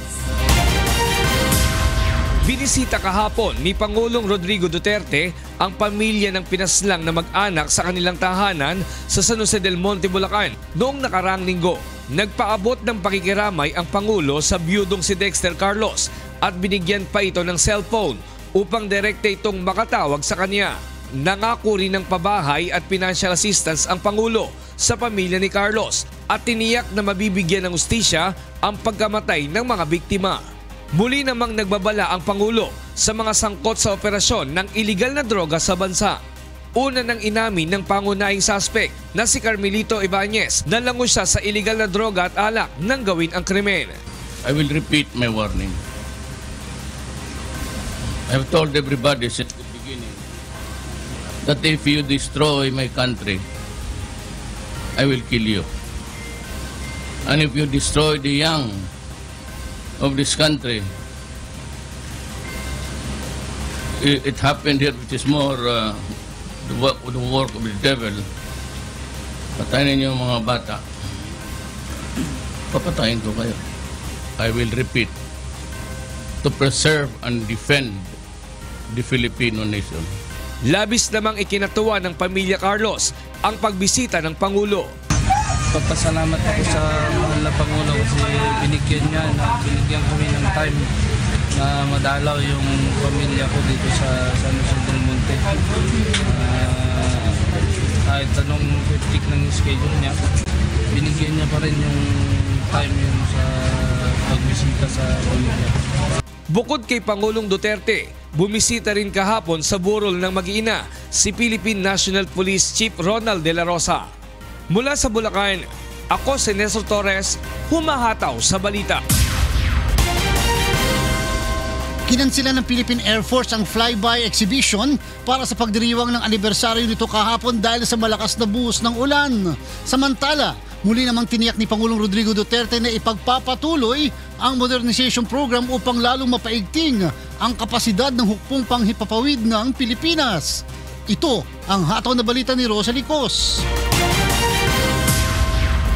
Binisita kahapon ni Pangulong Rodrigo Duterte ang pamilya ng pinaslang na mag-anak sa kanilang tahanan sa San Jose del Monte, Bulacan noong nakaraang linggo. Nagpaabot ng pakikiramay ang Pangulo sa biyudong si Dexter Carlos at binigyan pa ito ng cellphone upang direkta itong makatawag sa kanya. Nangako rin ng pabahay at financial assistance ang Pangulo sa pamilya ni Carlos at tiniyak na mabibigyan ng hustisya ang pagkamatay ng mga biktima. Muli namang nagbabala ang Pangulo sa mga sangkot sa operasyon ng iligal na droga sa bansa. Una nang inamin ng pangunahing suspect na si Carmelito Ibanez na lango siya sa iligal na droga at alak nang gawin ang krimen. I will repeat my warning. I have told everybody since the beginning that if you destroy my country, I will kill you. And if you destroy the young of this country, it happened here, which is more the work of the devil. Patayin niyo mga bata, papatayin ko kayo. I will repeat, to preserve and defend the Filipino nation. Labis namang ikinatuwa ng pamilya Carlos ang pagbisita ng Pangulo. Papasalamat ako sa mahal na Pangulo kasi binigyan kami ng time na madalaw yung pamilya ko dito sa San Jose del Monte. kahit anong hectic ng schedule niya, binigyan niya pa rin yung time yun sa pagbisita sa pamilya. Bukod kay Pangulong Duterte, bumisita rin kahapon sa burol ng mag-iina si Philippine National Police Chief Ronald De La Rosa. Mula sa Bulacan, ako si Nestor Torres, humahataw sa balita. Kinansila ng Philippine Air Force ang flyby exhibition para sa pagdiriwang ng anibersaryo nito kahapon dahil sa malakas na buhos ng ulan. Samantala, muli namang tiniyak ni Pangulong Rodrigo Duterte na ipagpapatuloy ang modernization program upang lalong mapaigting ang kapasidad ng hukbong panghipapawid ng Pilipinas. Ito ang hataw na balita ni Rosa Licos.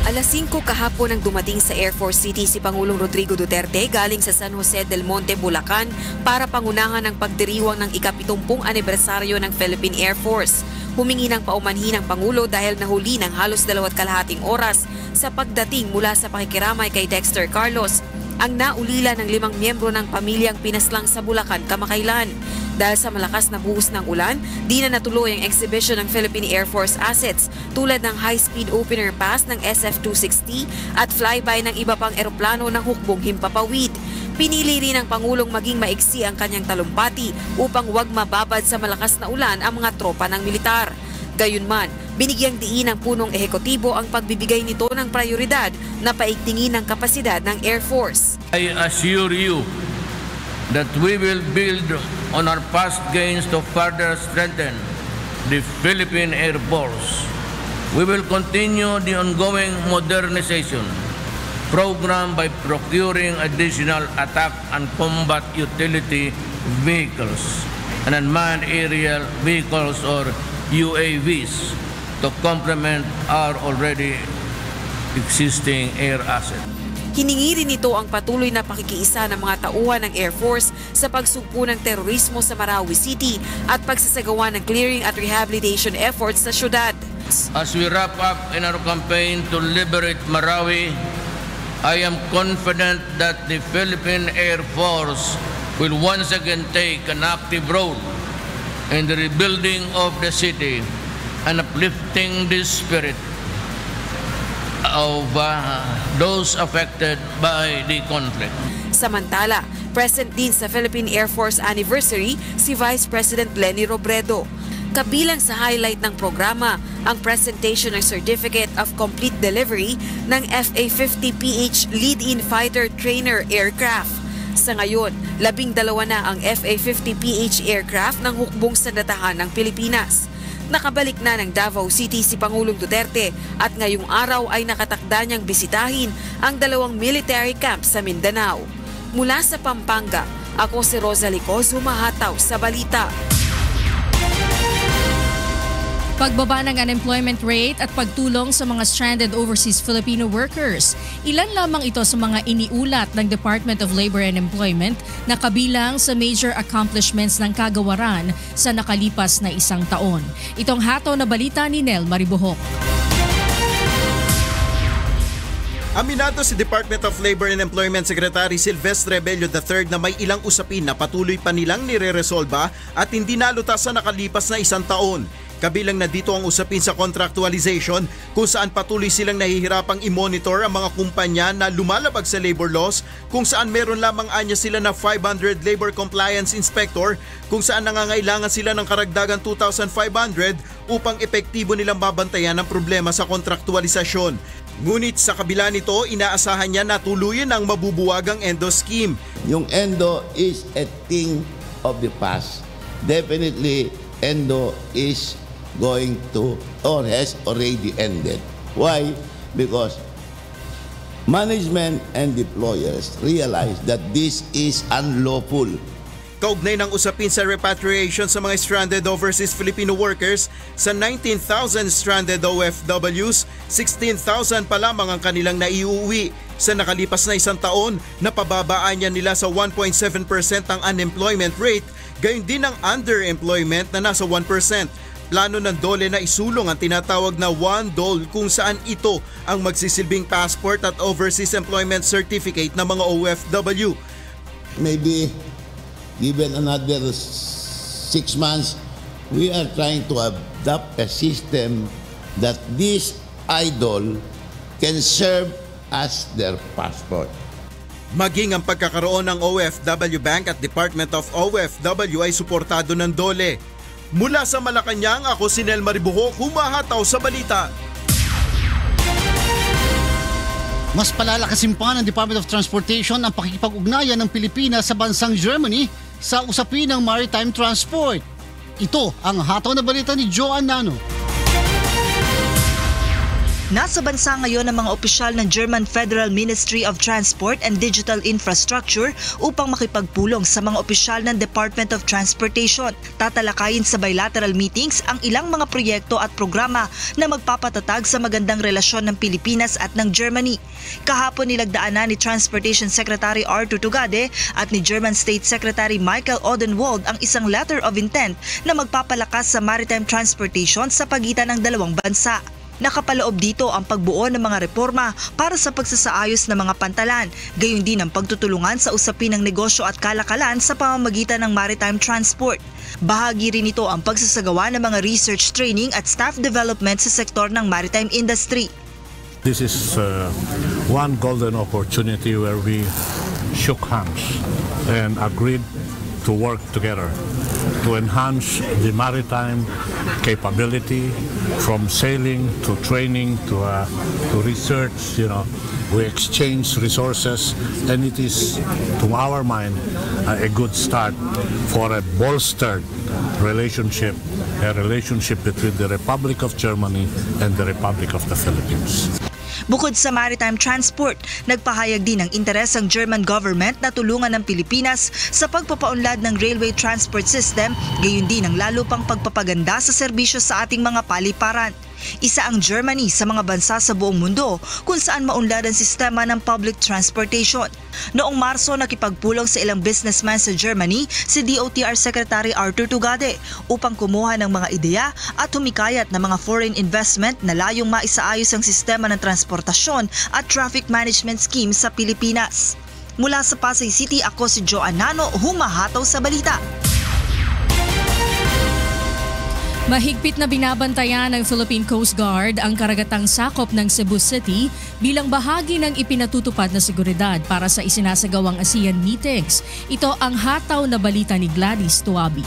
Alas 5 kahapon nang dumating sa Air Force City si Pangulong Rodrigo Duterte galing sa San Jose del Monte, Bulacan para pangunahan ang pagdiriwang ng ika-70 anibersaryo ng Philippine Air Force. Humingi ng paumanhin ang Pangulo dahil nahuli ng halos 2.5 oras sa pagdating mula sa pakikiramay kay Dexter Carlos, ang naulila ng 5 miyembro ng pamilyang pinaslang sa Bulacan kamakailan. Dahil sa malakas na buhos ng ulan, di na natuloy ang exhibition ng Philippine Air Force assets tulad ng high-speed opener pass ng SF-260 at flyby ng iba pang eroplano ng hukbong himpapawid. Pinili rin ng Pangulong maging maiksi ang kanyang talumpati upang wag mababad sa malakas na ulan ang mga tropa ng militar. Gayunman, binigyang diin ng punong ehekutibo ang pagbibigay nito ng prioridad na paigtingin ng kapasidad ng Air Force. I assure you that we will build on our past gains to further strengthen the Philippine Air Force. We will continue the ongoing modernization program by procuring additional attack and combat utility vehicles and unmanned aerial vehicles or UAVs to complement our already existing air assets. Hiningi rin nito ang patuloy na pakikiisa ng mga tauhan ng Air Force sa pagsugpo ng terorismo sa Marawi City at pagsasagawa ng clearing at rehabilitation efforts sa syudad. As we wrap up in our campaign to liberate Marawi, I am confident that the Philippine Air Force will once again take an active role in the rebuilding of the city and uplifting the spirit of those affected by the conflict. Samantala, present din sa Philippine Air Force Anniversary si Vice President Leni Robredo. Kabilang sa highlight ng programa ang presentation ng Certificate of Complete Delivery ng FA-50PH Lead-In Fighter Trainer Aircraft. Sa ngayon, 12 na ang FA-50PH aircraft ng hukbong sandatahan ng Pilipinas. Nakabalik na ng Davao City si Pangulong Duterte at ngayong araw ay nakatakda niyang bisitahin ang 2 military camps sa Mindanao. Mula sa Pampanga, ako si Rosa Licos, humahataw sa balita. Pagbaba ng unemployment rate at pagtulong sa mga stranded overseas Filipino workers. Ilan lamang ito sa mga iniulat ng Department of Labor and Employment na kabilang sa major accomplishments ng kagawaran sa nakalipas na 1 taon. Itong hataw na balita ni Nel Maribohok. Aminado si Department of Labor and Employment Secretary Silvestre Rebello III na may ilang usapin na patuloy pa nilang nire-resolba at hindi nalutas sa nakalipas na 1 taon. Kabilang na dito ang usapin sa contractualization kung saan patuloy silang nahihirapang i-monitor ang mga kumpanya na lumalabag sa labor laws, kung saan meron lamang anya sila na 500 labor compliance inspector, kung saan nangangailangan sila ng karagdagan 2,500 upang epektibo nilang babantayan ang problema sa kontraktualisasyon. Ngunit sa kabila nito, inaasahan niya na tuluyan ang mabubuwagang ENDO scheme. Yung ENDO is a thing of the past. Definitely, ENDO is going to or has already ended. Why? Because management and employers realize that this is unlawful. Kaugnay ng usapin sa repatriation sa mga stranded overseas Filipino workers, sa 19,000 stranded OFWs, 16,000 pa lamang ang kanilang naiuwi. Sa nakalipas na 1 taon, napababaan niya nila sa 1.7% ang unemployment rate, gayon din ang underemployment na nasa 1%. Plano ng DOLE na isulong ang tinatawag na One Dole kung saan ito ang magsisilbing passport at overseas employment certificate ng mga OFW. Maybe given another 6 months, we are trying to adopt a system that this idol can serve as their passport. Maging ang pagkakaroon ng OFW Bank at Department of OFW ay suportado ng DOLE. Mula sa Malacanang, ako si Nel Maribuho, humahataw sa balita. Mas palalakasin pa ng Department of Transportation ang pakikipag-ugnayan ng Pilipinas sa bansang Germany sa usapin ng maritime transport. Ito ang hataw na balita ni Joan Nano. Nasa bansa ngayon ang mga opisyal ng German Federal Ministry of Transport and Digital Infrastructure upang makipagpulong sa mga opisyal ng Department of Transportation. Tatalakayin sa bilateral meetings ang ilang mga proyekto at programa na magpapatatag sa magandang relasyon ng Pilipinas at ng Germany. Kahapon nilagdaanan ni Transportation Secretary Artur Tugade at ni German State Secretary Michael Odenwald ang isang letter of intent na magpapalakas sa maritime transportation sa pagitan ng dalawang bansa. Nakapaloob dito ang pagbuo ng mga reforma para sa pagsasaayos ng mga pantalan, gayon din ang pagtutulungan sa usapin ng negosyo at kalakalan sa pamamagitan ng maritime transport. Bahagi rin ito ang pagsasagawa ng mga research training at staff development sa sektor ng maritime industry. This is one golden opportunity where we shook hands and agreed to work together to enhance the maritime capability from sailing to training to research. We exchange resources, and it is, to our mind, a good start for a bolstered relationship, a relationship between the Republic of Germany and the Republic of the Philippines. Bukod sa maritime transport, nagpahayag din ng interes ang German government na tulungan ng Pilipinas sa pagpapaunlad ng railway transport system, gayon din ang lalo pang pagpapaganda sa serbisyo sa ating mga paliparan. Isa ang Germany sa mga bansa sa buong mundo kung saan maunlad ang sistema ng public transportation. Noong Marso, nakipagpulong sa ilang businessman sa Germany si DOTR Secretary Artur Tugade upang kumuha ng mga ideya at humikayat ng mga foreign investment na layong maisaayos ang sistema ng transportasyon at traffic management scheme sa Pilipinas. Mula sa Pasay City, ako si Joan Nano, humahataw sa balita. Mahigpit na binabantayan ng Philippine Coast Guard ang karagatang sakop ng Cebu City bilang bahagi ng ipinatutupad na seguridad para sa isinasagawang ASEAN meetings. Ito ang hataw na balita ni Gladys Tuabi.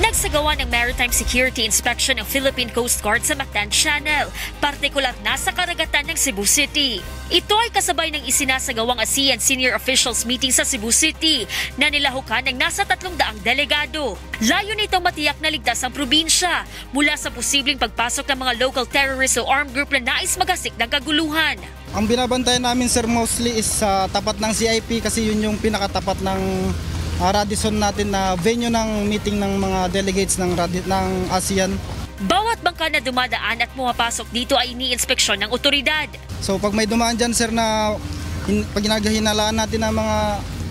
Nagsagawa ng Maritime Security Inspection ng Philippine Coast Guard sa Mactan Channel, partikular na sa karagatan ng Cebu City. Ito ay kasabay ng isinasagawang ASEAN Senior Officials Meeting sa Cebu City na nilahukan ng nasa 300 delegado. Layo nito matiyak na ligtas ang probinsya mula sa posibleng pagpasok ng mga local terrorists o armed group na nais magasik ng kaguluhan. Ang binabantayan namin, sir, mostly is sa tapat ng CIP kasi yun yung pinakatapat ng Radisson natin na venue ng meeting ng mga delegates ng ASEAN. Bawat bangka na dumadaan at pumapasok dito ay iniinspeksyon ng otoridad. So pag may dumaan dyan, sir, na pag hinahinalaan natin ng mga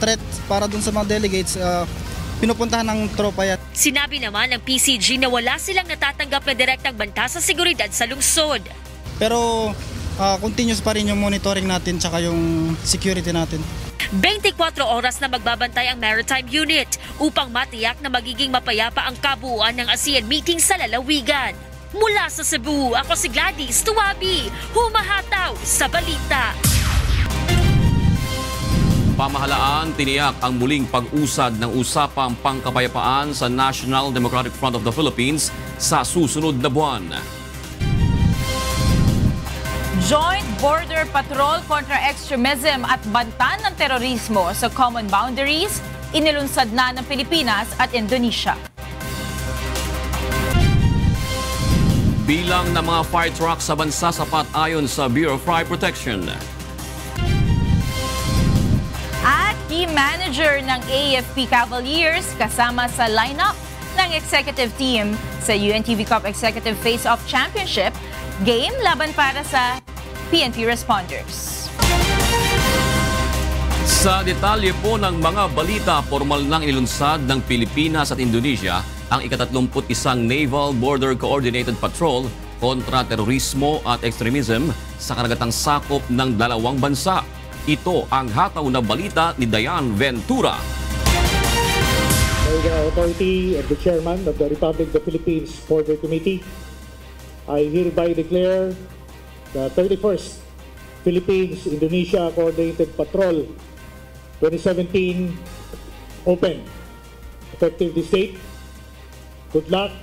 threat para dun sa mga delegates, pinupuntahan ng tropa yan. Sinabi naman ng PCG na wala silang natatanggap na direktang banta sa seguridad sa lungsod. Pero continuous pa rin yung monitoring natin tsaka yung security natin. 24 oras na magbabantay ang Maritime Unit upang matiyak na magiging mapayapa ang kabuuan ng ASEAN meeting sa lalawigan. Mula sa Cebu, ako si Gladys Tuabi, humahataw sa balita. Pamahalaan tiniyak ang muling pag-usad ng usapang pangkapayapaan sa National Democratic Front of the Philippines sa susunod na buwan. Joint Border Patrol kontra Extremism at bantan ng terorismo sa common boundaries, inilunsad na ng Pilipinas at Indonesia. Bilang ng mga fire trucks sa bansa sapat ayon sa Bureau of Fire Protection. At key manager ng AFP Cavaliers kasama sa lineup ng executive team sa UNTV Cup Executive Face-Off Championship game laban para sa PNP Responders. Sa detalye po ng mga balita, formal nang inilunsad ng Pilipinas at Indonesia ang ika-31 Naval Border Coordinated Patrol kontra terorismo at extremism sa karagatang sakop ng dalawang bansa. Ito ang hataw na balita ni Diane Ventura. By the authority of the Chairman of the Republic of the Philippines Border Committee, I hereby declare the 31st Philippines-Indonesia Coordinated Patrol 2017 open. Effective this date. Good luck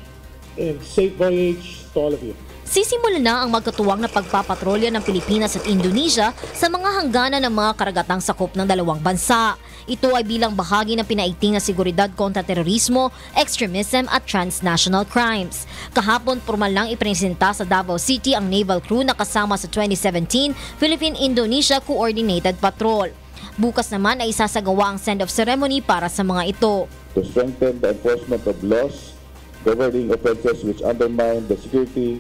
and safe voyage to all of you. Sisimula na ang magkatuwang na pagpapatrolya ng Pilipinas at Indonesia sa mga hangganan ng mga karagatang sakop ng dalawang bansa. Ito ay bilang bahagi ng pinaigting na seguridad kontra terorismo, extremism at transnational crimes. Kahapon, formal lang ipresenta sa Davao City ang naval crew na kasama sa 2017 Philippine-Indonesia Coordinated Patrol. Bukas naman ay isasagawa ang send-off ceremony para sa mga ito. To strengthen the enforcement of laws governing offenses which undermine the security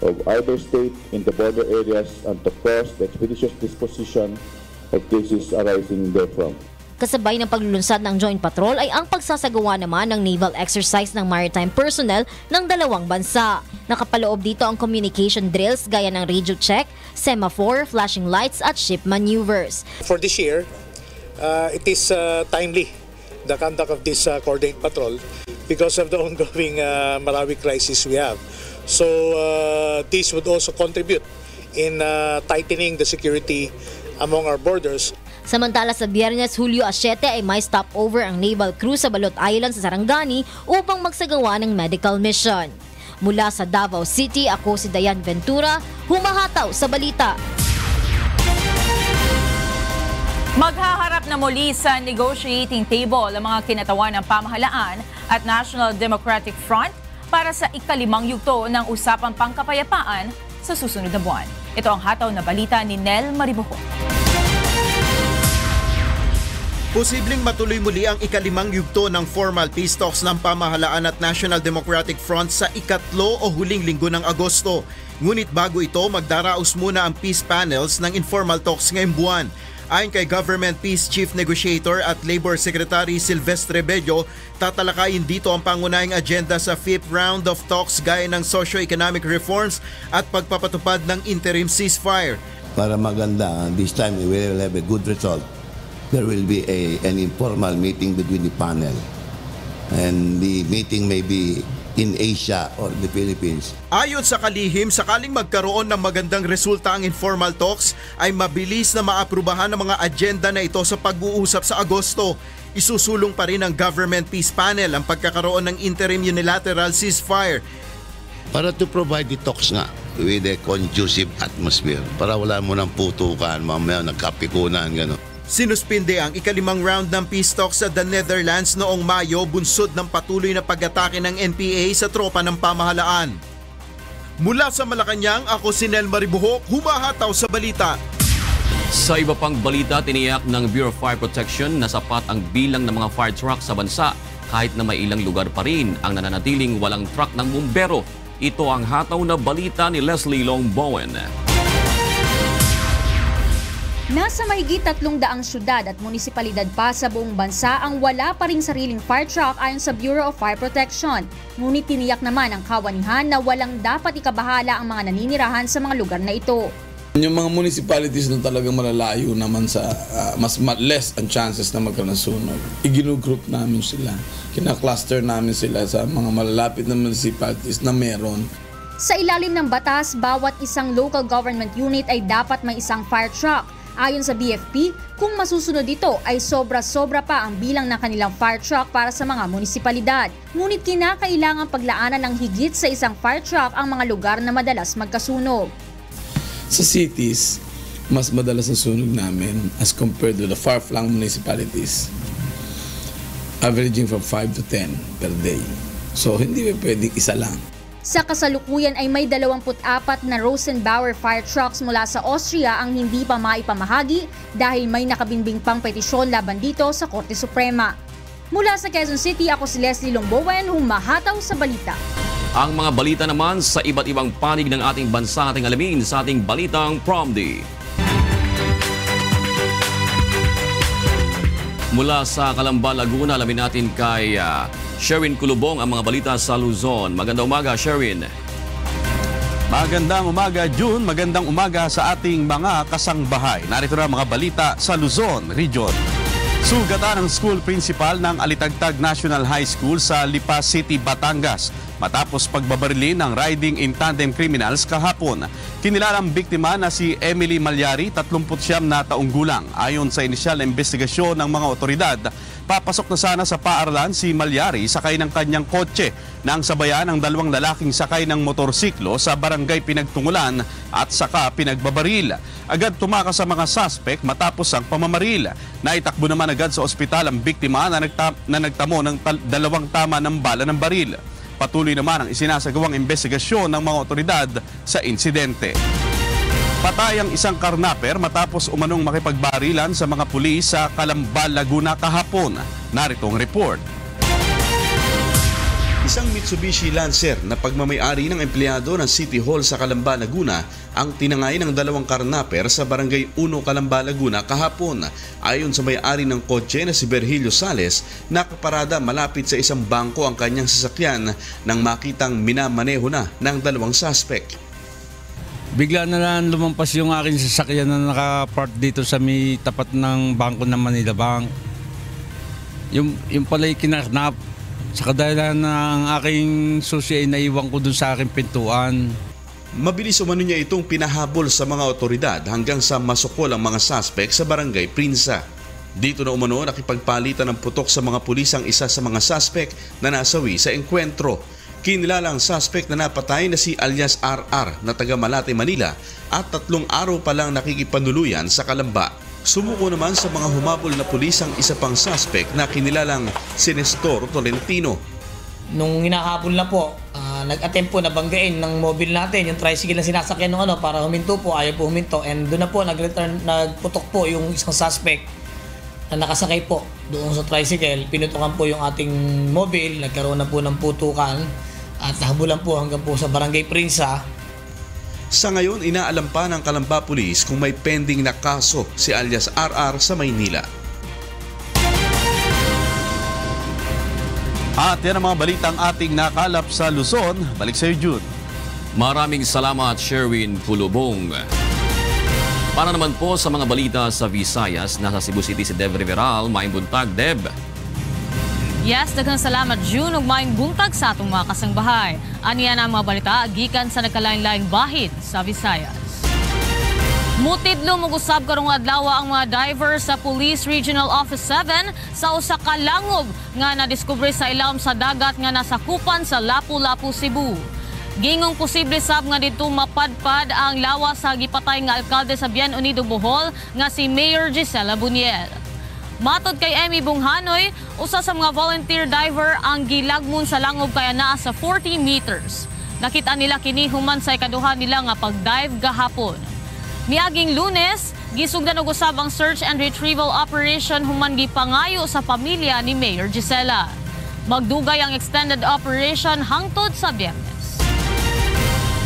of either state in the border areas and to cause the expeditious disposition of cases arising therefrom. Kasabay ng paglulunsad ng Joint Patrol ay ang pagsasagawa naman ng naval exercise ng maritime personnel ng dalawang bansa. Nakapaloob dito ang communication drills gaya ng radio check, semaphore, flashing lights at ship maneuvers. For this year, it is timely, the conduct of this coordinated patrol because of the ongoing Marawi crisis we have. So this would also contribute in tightening the security among our borders. Samantala sa Biyernes, Hulyo 7 ay may stopover ang naval crew sa Balot Island sa Sarangani upang magsagawa ng medical mission. Mula sa Davao City, ako si Dayan Ventura, humahataw sa balita. Maghaharap na muli sa negotiating table ang mga kinatawan ng pamahalaan at National Democratic Front para sa ikalimang yugto ng usapang pangkapayapaan sa susunod na buwan. Ito ang hataw na balita ni Nel Maribojo. Posibleng matuloy muli ang ikalimang yugto ng formal peace talks ng pamahalaan at National Democratic Front sa ikatlo o huling linggo ng Agosto. Ngunit bago ito, magdaraos muna ang peace panels ng informal talks ngayong buwan. Ayon kay Government Peace Chief Negotiator at Labor Secretary Silvestre Bello, tatalakayin dito ang pangunahing agenda sa 5th round of talks gaya ng socio-economic reforms at pagpapatupad ng interim ceasefire. Para maganda, this time we will have a good result. There will be an informal meeting between the panel. And the meeting may be in Asia or the Philippines. Ayon sa kalihim, sakaling magkaroon ng magandang resulta ang informal talks, ay mabilis na maaprubahan ng mga agenda na ito sa pag-uusap sa Agosto. Isusulong pa rin ng Government Peace Panel ang pagkakaroon ng interim unilateral ceasefire. Para to provide the talks nga with a conducive atmosphere. Para wala mo ng putukan, mamaya nagkapikunan, gano'n. Sinuspinde ang ikalimang round ng peace talks sa the Netherlands noong Mayo, bunsod ng patuloy na pag-atake ng NPA sa tropa ng pamahalaan. Mula sa Malacanang, ako si Nel Maribojo, humahataw sa balita. Sa iba pang balita, tiniyak ng Bureau of Fire Protection na sapat ang bilang ng mga fire trucks sa bansa kahit na may ilang lugar pa rin ang nananatiling walang truck ng bumbero. Ito ang hataw na balita ni Leslie Longbowen. Nasa mahigit 300 syudad at munisipalidad pa sa buong bansa ang wala pa ring sariling fire truck ayon sa Bureau of Fire Protection. Ngunit tiniyak naman ang kawanihan na walang dapat ikabahala ang mga naninirahan sa mga lugar na ito. Yung mga municipalities na talagang malalayo naman sa mas less ang chances na magkaroon ng sunog. Iginugroup namin sila. Kina-cluster namin sila sa mga malalapit na municipalities na meron. Sa ilalim ng batas, bawat isang local government unit ay dapat may isang fire truck. Ayon sa BFP, kung masusunod ito ay sobra-sobra pa ang bilang ng kanilang fire truck para sa mga munisipalidad. Ngunit kinakailangan paglaanan ng higit sa isang fire truck ang mga lugar na madalas magkasunog. Sa cities, mas madalas ang sunog namin as compared to the far-flung municipalities. Averaging from 5 to 10 per day. So hindi pwedeng isa lang. Sa kasalukuyan ay may 24 na Rosenbauer fire trucks mula sa Austria ang hindi pa maipamahagi dahil may nakabinbing pang petisyon laban dito sa Korte Suprema. Mula sa Quezon City, ako si Leslie Longbowen, humahataw sa balita. Ang mga balita naman sa iba't ibang panig ng ating bansa ating alamin sa ating Balitang Promdi. Mula sa Calamba, Laguna, alamin natin kay Sherwin Kulubong ang mga balita sa Luzon. Magandang umaga, Sherwin. Magandang umaga, June. Magandang umaga sa ating mga kasangbahay. Narito na mga balita sa Luzon Region. Sugatan ang school principal ng Alitagtag National High School sa Lipa City, Batangas matapos pagbabarili ng riding in tandem criminals kahapon. Kinilalang biktima na si Emily Malyari, 39 na taong gulang. Ayon sa inisyal na investigasyon ng mga otoridad, papasok na sana sa paaralan si Malyari sakay ng kanyang kotse nang sabayan ng dalawang lalaking sakay ng motorsiklo sa barangay Pinagtungulan at saka pinagbabaril. Agad tumakas sa mga suspect matapos ang pamamaril. Naitakbo naman agad sa ospital ang biktima na nagtamo ng dalawang tama ng bala ng baril. Patuloy naman ang isinasagawang investigasyon ng mga otoridad sa insidente. Patay ang isang karnaper matapos umanong makipagbarilan sa mga pulis sa Calamba, Laguna kahapon. Narito ang report. Isang Mitsubishi Lancer na pagmamay-ari ng empleyado ng City Hall sa Calamba, Laguna ang tinangay ng dalawang karnaper sa Barangay 1, Calamba, Laguna kahapon. Ayon sa may-ari ng kotse na si Virgilio Sales, nakaparada malapit sa isang bangko ang kanyang sasakyan nang makitang minamaneho na ng dalawang suspect. Bigla na lang lumampas yung aking sasakyan na nakapark dito sa may tapat ng bangko ng Manila Bank. Yung pala yung kinarnap. Sa kadahilan ng aking susi ay naiwan ko dun sa aking pintuan. Mabilis umano niya itong pinahabol sa mga otoridad hanggang sa masukol ang mga suspect sa Barangay Prinsa. Dito na umano nakipagpalitan ng putok sa mga pulis ang isa sa mga suspect na nasawi sa engkwentro. Kinilalang suspect na napatay na si alias RR na taga Malate, Manila at 3 araw pa lang nakikipanuluyan sa Calamba. Sumuko naman sa mga humabol na pulis ang isa pang suspect na kinilalang si Nestor Tolentino. Nung hinahabol na po, nag-attempt po na banggain ng mobile natin, yung tricycle na sinasakyan ng para huminto po, ayaw po huminto. And doon na po, nagputok po yung isang suspect na nakasakay po doon sa tricycle. Pinutukan po yung ating mobile, nagkaroon na po ng putukan at nahabulan po hanggang po sa Barangay Prinsa. Sa ngayon, inaalam pa ng Calamba Police kung may pending na kaso si alias RR sa Maynila. At yan ang mga balitang ating nakalap sa Luzon. Balik sa iyo, June. Maraming salamat, Sherwin Pulubong. Para naman po sa mga balita sa Visayas, nasa Cebu City si Deb Riveral. Maayong buntag, Deb. Yes, daghang salamat, June, ug maayong buntag sa atong mga kasangbahay. Aniya na ang mga balita gikan sa nagkalain-laing bahid sa Visayas. Mutidlo mugusab karong adlaw ang mga divers sa Police Regional Office 7 sa usa ka langob nga nadiskubre sa ilawom sa dagat nga nasakupan sa Lapu-Lapu, Cebu. Gingong posible sab nga dito mapadpad ang lawas sa gipatay nga alkalde sa Bien Unido, Bohol nga si Mayor Gisela Buniel. Matod kay Emmy Bunghanoy, usa sa mga volunteer diver ang gilagmon sa langob kaya naa sa 40 meters. Nakita nila kini human sa ikaduha nila nga pag-dive gahapon. Miaging Lunes, gisugdan og usab ang search and retrieval operation human gipangayo sa pamilya ni Mayor Gisela. Magdugay ang extended operation hangtod sa Biyernes.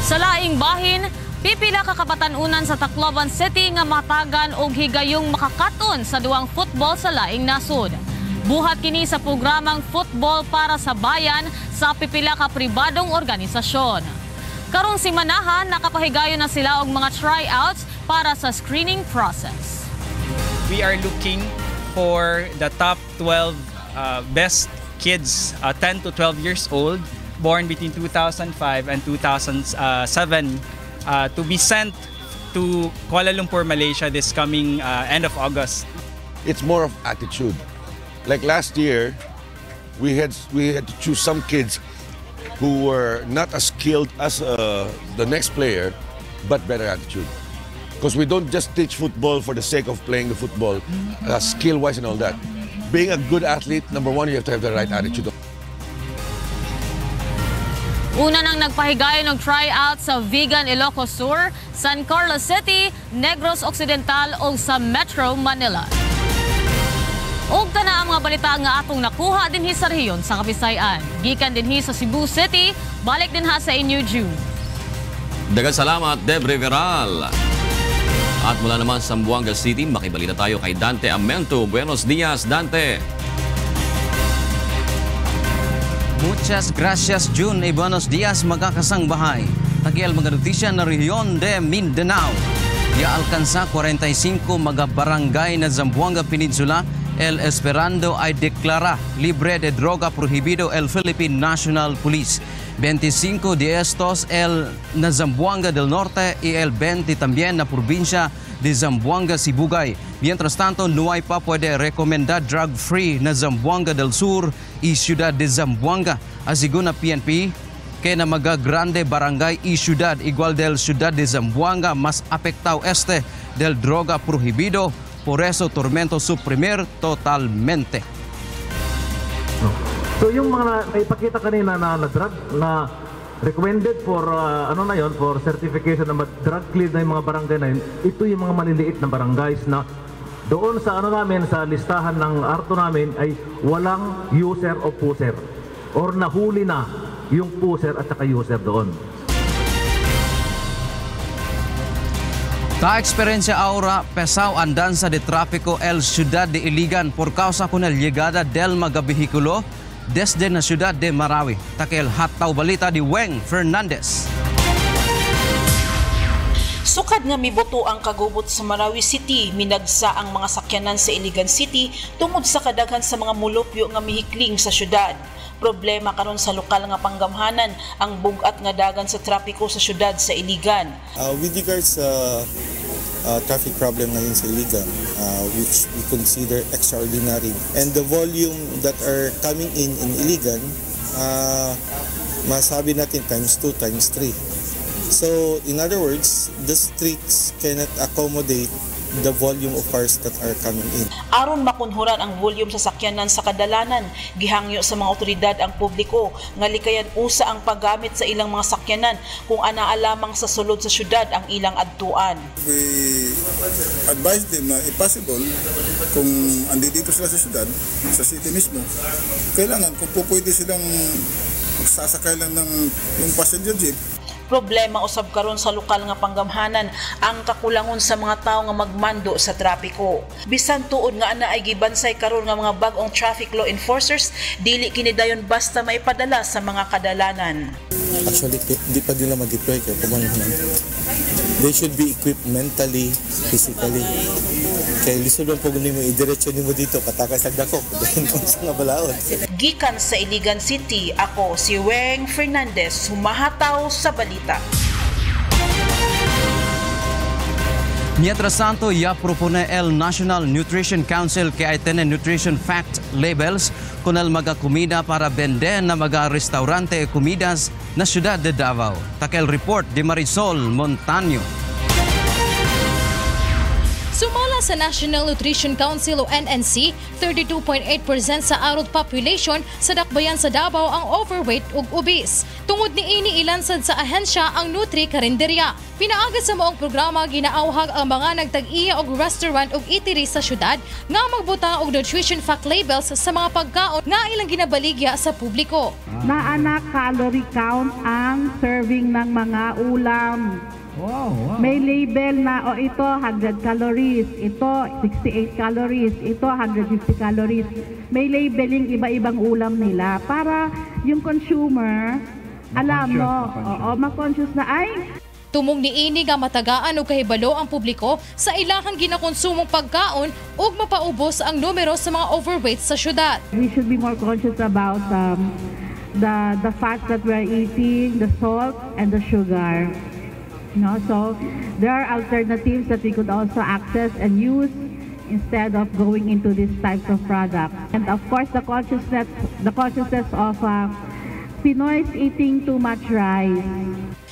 Sa laing bahin, pipila ka kabatan-unan sa Tacloban City nga matagan og higayong makakaton sa duwang football sa laing nasod. Buhat kini sa programang Football para sa Bayan sa pipila ka pribadong organisasyon. Karong simanahan, nakapahigayon na sila og mga tryouts para sa screening process. We are looking for the top 12 best kids 10 to 12 years old born between 2005 and 2007 to be sent to Kuala Lumpur, Malaysia this coming end of August. It's more of attitude. Like last year, we had to choose some kids who were not as skilled as the next player, but better attitude. Because we don't just teach football for the sake of playing the football, skill-wise and all that. Being a good athlete, number one, you have to have the right attitude. Una nang nagpahigayon ng tryout sa Vigan, Ilocos Sur, San Carlos City, Negros Occidental o sa Metro Manila. Og na ang mga balita nga atong nakuha dinhi sa rehiyon sa Kabisayan. Gikan dinhi sa Cebu City, balik din ha sa inyo, June. Daghang salamat, Deb Riveral. At mula naman sa Zamboanga City, makibalita tayo kay Dante Amento. Buenos dias, Dante. Muchas gracias, June. Buenos dias, magkakasangbahay. Tagial mga notisya na rehiyon de Mindanao. Ya alcanza 45 mga barangay na Zamboanga Peninsula el Esperando ay declara libre de droga prohibido el Philippine National Police. 25 de estos el na Zamboanga del Norte y el 20 también na provincia de Zamboanga, Sibugay. Mientras tanto, no hay pa puede recomendar drug-free na Zamboanga del Sur y Ciudad de Zamboanga. Asigun na PNP, que na mga grande barangay y ciudad igual del Ciudad de Zamboanga mas apektado este del droga prohibido. Por eso, tormento suprimir totalmente. So yung mga naipakita kanina na drug na recommended for for certification na drug cleared na yung mga barangay na yun, ito yung mga maliliit na barangays na doon sa namin sa listahan ng ARTO namin ay walang user o pusher or nahuli na yung pusher at saka user doon. Ta experiencia ahora pesado andanza de tráfico el Ciudad de Iligan por causa con el llegada del mga vehículo desde la Ciudad de Marawi. Takel hataw balita di Weng Fernandez. Sukad nga miboto ang kagubot sa Marawi City, minagsa ang mga sakyanan sa Iligan City tungod sa kadaghan sa mga mulupyo nga mihikling sa syudad. Problema karon sa lokal nga panggamhanan ang bugat nga dagan sa trapiko sa syudad sa Iligan. With regards sa traffic problem ngayon sa Iligan, which we consider extraordinary, and the volume that are coming in Iligan, masabi natin times 2, times 3. So in other words, the streets cannot accommodate the volume of cars that are coming in. Aron makunhuran ang volume sa sakyanan sa kadalanan, gihangyo sa mga otoridad ang publiko nga likayan usa ang paggamit sa ilang mga sakyanan kung anaa lamang sa sulod sa syudad ang ilang adtuan. We advise them na if possible, kung andito sila sa syudad, sa city mismo, kailangan kung pwede silang sasakay lang ng yung passenger jeep. Problema usab karon sa lokal nga panggamhanan ang kakulangon sa mga tawo nga magmando sa trapiko. Bisan tuod nga ana ay gibansay karon nga mga bag-ong traffic law enforcers, dili kini dayon basta maipadala sa mga kadalanan. Actually, di pa nila mag-deploy kaya pumanuhan. They should be equipped mentally, physically. Kaya lisod lang po mo idiretso nimo dito patakay sa dako dahil sa nga balaod. Gikan sa Iligan City, ako si Weng Fernandez, humahataw sa balita. Mientras tanto, ya propone el National Nutrition Council que ay tiene nutrition fact labels con el mga comida para vender na mga restaurante comidas na Ciudad de Davao. Takel report de Marisol Montaño. Sumala sa National Nutrition Council o NNC, 32.8% sa adult population sa dakbayan sa Davao ang overweight ug obese. Tungod ni ini ilansad sa ahensya ang Nutri Karinderya. Pinaaga sa maong programa ginaawhag ang mga nagtag-iya og restaurant ug eatery sa syudad nga magbutang og nutrition fact labels sa mga pagkaon nga ilang ginabaligya sa publiko. Naana calorie count ang serving ng mga ulam. Wow. May label na ito 100 calories, ito 68 calories, ito 150 calories. May labeling iba-ibang ulam nila para yung consumer alam mo, ma-conscious na ay tumong niini nga matagaan og kahibalo ang publiko sa ilahang ginakonsumong pagkaon ug mapaubos ang numero sa mga overweight sa syudad. We should be more conscious about the fats that we're eating, the salt and the sugar. No, so there are alternatives that we could also access and use instead of going into these types of products. And of course, the consciousness of Pinoy's eating too much rice.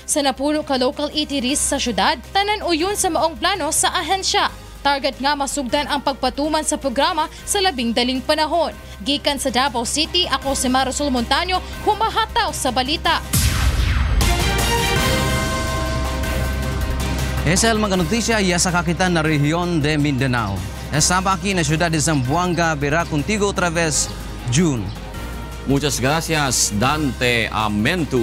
Sa napuno ka local eateries sa syudad, tanan uyon sa maong plano sa ahensya. Target nga masugdan ang pagpatuman sa programa sa labing daling panahon. Gikan sa Davao City, ako si Marisol Montaño, humahataw sa balita. Esa el mga notisya ya sa kakitan na rehiyon de Mindanao. Estaba aquí na Ciudad de Zamboanga, verá contigo otra vez, June. Muchas gracias, Dante Amentu.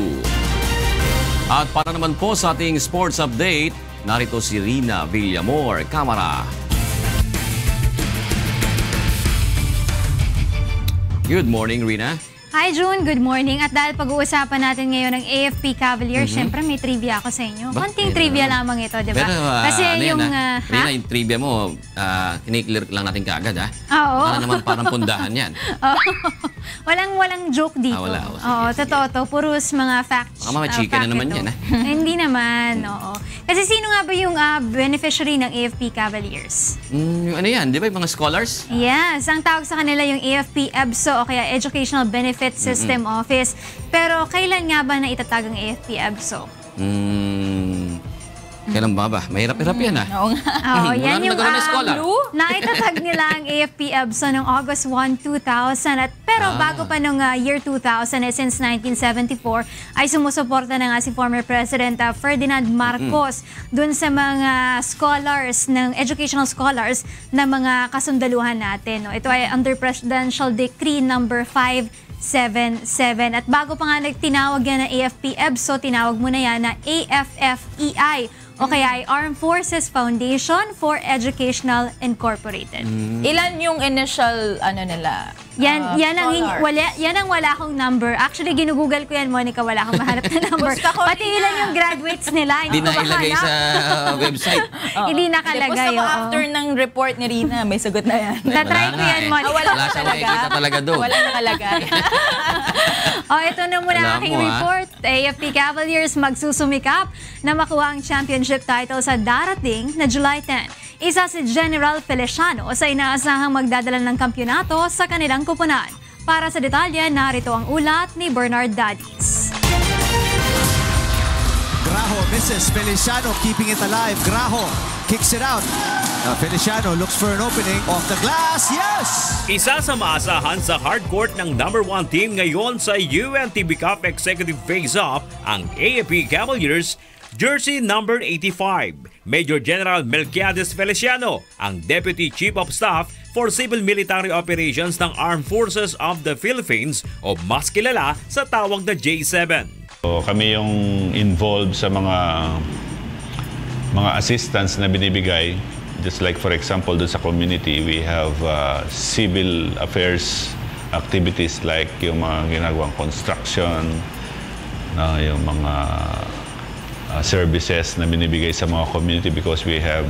At para naman po sa ating sports update, narito si Rina Villamor, Kamara. Good morning, Rina. Hi June, good morning. At dahil pag-uusapan natin ngayon ng AFP Cavaliers, syempre may trivia ako sa inyo. Konting trivia lamang ito, di ba? Pero, Kasi yung... Rina, yung trivia mo, kiniklear lang natin kaagad, ha? Oo. Para naman parang pundahan yan. Walang joke dito. Wala. Oo, totoo to. Puros mga facts. Mga chika na naman yan, ha? Hindi naman, oo. Kasi sino nga ba yung beneficiary ng AFP Cavaliers? Ano yan? Di ba yung mga scholars? Yes, ang tawag sa kanila yung AFP EBSO o kaya Educational Benefit System Office. Pero kailan nga ba na itatag ang AFP EBSO? Kailan ba? Mahirap-hirap yan, ha? Oo nga. Oo, yan yung blue. naitatag nila ang AFP EBSO noong August 1, 2000. Pero bago pa nung year 2000, since 1974, ay sumusuporta na nga si former President Ferdinand Marcos dun sa mga scholars, ng educational scholars na mga kasundaluhan natin. No? Ito ay under Presidential Decree number 577. At bago pa nga tinawag yan na AFP EBSO, tinawag mo na yan na AFFEI o kaya ay Armed Forces Foundation for Educational Incorporated. Ilan yung initial nila? Yan ang wala akong number. Actually, ginugoogle ko yan, Monica, wala akong mahanap na number. Pati ilan yung graduates nila. Hindi na ilagay sa website. Hindi nakalagay. Gusto ko after ng report ni Rina, may sagot na yan. Tatry ko yan, Monica. Wala siyang makikita talaga doon. Wala nakalagay. Ito na muna ang aking report. AFP Cavaliers magsusumikap na makuha ang championship title sa darating na July 10. Isa si General Feliciano sa inaasahang magdadala ng kampyonato sa kanilang kupunan. Para sa detalye, narito ang ulat ni Bernard Dadis. Graho misses Feliciano, keeping it alive. Graho kicks it out. Feliciano looks for an opening off the glass. Yes! Isa sa maasahan sa hardcourt ng number 1 team ngayon sa UNTV Cup Executive Face-Off, ang AFP Cavaliers, jersey number 85, Major General Melquiades Feliciano, ang Deputy Chief of Staff for Civil Military Operations ng Armed Forces of the Philippines o mas kilala sa tawag na J7. So, kami yung involved sa mga assistance na binibigay. Just like for example, doon sa community, we have civil affairs activities like yung mga ginagawang construction, yung mga services na binibigay sa mga community because we have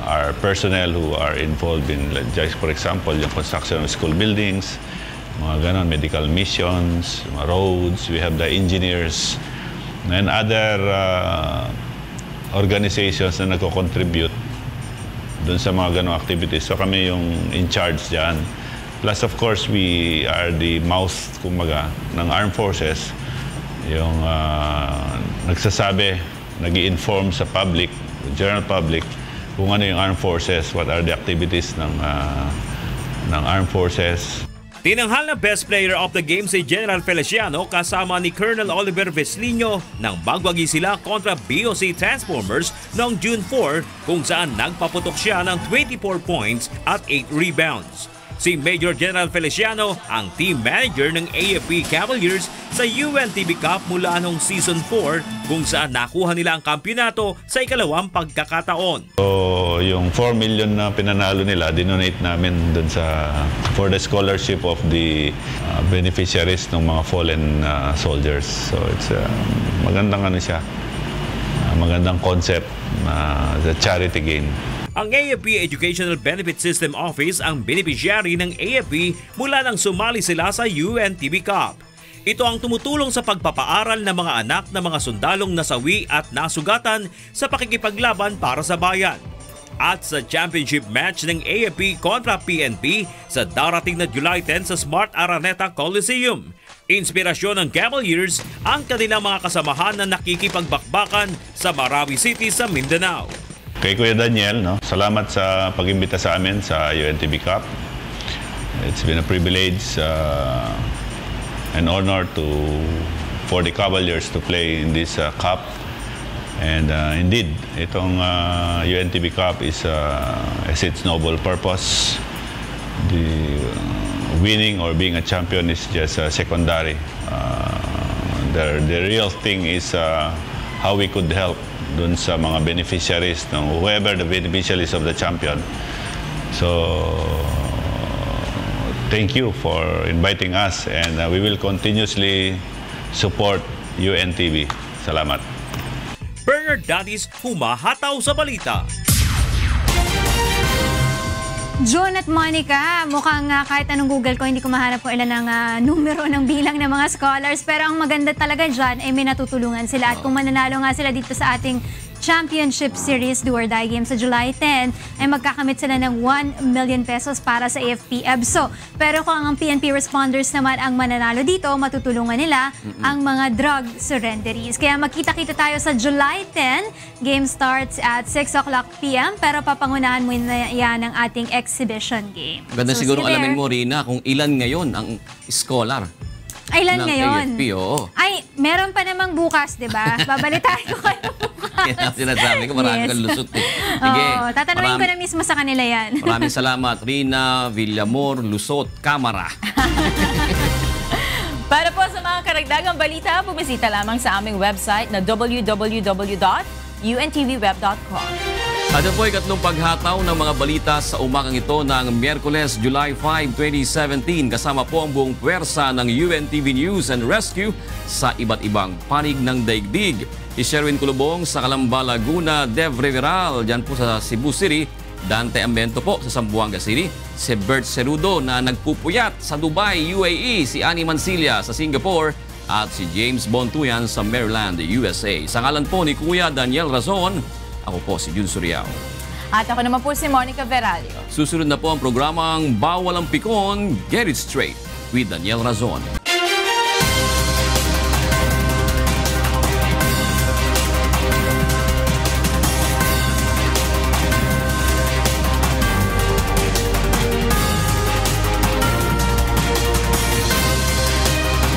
our personnel who are involved in, just for example, yung construction of school buildings, mga ganon, medical missions, mga roads. We have the engineers and other organizations na nagko-contribute doon sa mga ganong activities. So kami yung in charge dyan. Plus of course, we are the mouth, kumbaga, ng armed forces. Yung nagsasabi, nag-i-inform sa public, general public, kung ano yung armed forces, what are the activities ng armed forces. Tinanghal na Best Player of the Game si General Feliciano kasama ni Colonel Oliver Veslino nang bagwagi sila kontra BOC Transformers noong June 4 kung saan nagpaputok siya ng 24 points at 8 rebounds. Si Major General Feliciano ang team manager ng AFP Cavaliers sa UNTV Cup mula noong Season 4 kung saan nakuha nila ang kampyonato sa ikalawang pagkakataon. So, yung 4 million na pinanalo nila, dinonate namin dun for the scholarship of the beneficiaries ng mga fallen soldiers. So it's magandang magandang concept the charity game. Ang AFP Educational Benefit System Office ang beneficiary ng AFP mula nang sumali sila sa UNTV Cup. Ito ang tumutulong sa pagpapaaral ng mga anak ng mga sundalong nasawi at nasugatan sa pakikipaglaban para sa bayan. At sa championship match ng AFP kontra PNP sa darating na July 10 sa Smart Araneta Coliseum. Inspirasyon ng Cavaliers ang kanilang mga kasamahan na nakikipagbakbakan sa Marawi City sa Mindanao. Kay Kuya Daniel, salamat sa pag-imbita sa amin sa UNTV Cup. It's been a privilege and honor for the Cavaliers to play in this cup. And indeed, itong UNTV Cup is its noble purpose. The winning or being a champion is just secondary. The real thing is how we could help dun sa mga beneficiaries, whoever the beneficiaries of the champion. So, thank you for inviting us and we will continuously support UNTV. Salamat. Bernard Dadis humahataw sa balita. John at Monica, mukhang kahit anong Google ko, hindi ko mahanap kung ilan ang numero ng bilang ng mga scholars. Pero ang maganda talaga dyan, ay may natutulungan sila. At kung mananalo nga sila dito sa ating Championship Series Do or Die game sa July 10, ay magkakamit sila ng 1 million pesos para sa AFP EBSO. Pero kung ang PNP responders naman ang mananalo dito, matutulungan nila ang mga drug surrenderies. Kaya magkita-kita tayo sa July 10. Game starts at 6 o'clock p.m. Pero papangunahan mo na yan ang ating exhibition game. Ganda siguro alamin mo, Rina, kung ilan ngayon ang scholar. Ay, ilan ng ngayon? AFP, oo. Ay, meron pa namang bukas, di ba? Babalitaan ko kayo bukas. Kaya sinasabi ko, marami kang lusot eh. Sige. Oo, tatanungin ko na mismo sa kanila yan. Maraming salamat, Rina Villamor, Lusot, Camara. Para po sa mga karagdagang balita, bumisita lamang sa aming website na www.untvweb.com. Ano po ikatlong paghataw ng mga balita sa umakang ito ng Miyerkules, July 5, 2017. Kasama po ang buong puwersa ng UNTV News and Rescue sa iba't ibang panig ng daigdig. Si Sherwin Kulubong sa Calamba, Laguna, Dev Riveral, dyan po sa Cebu City. Dante Ambento po sa Zamboanga City. Si Bert Cerudo na nagpupuyat sa Dubai, UAE. Si Annie Mansilla sa Singapore. At si James Bontuyan sa Maryland, USA. Sa ngalan po ni Kuya Daniel Razon, ako po si Jun Suriao. At ako naman po si Monica Veralio. Susunod na po ang programang Bawal ang Pikon, Get It Straight with Daniel Razon.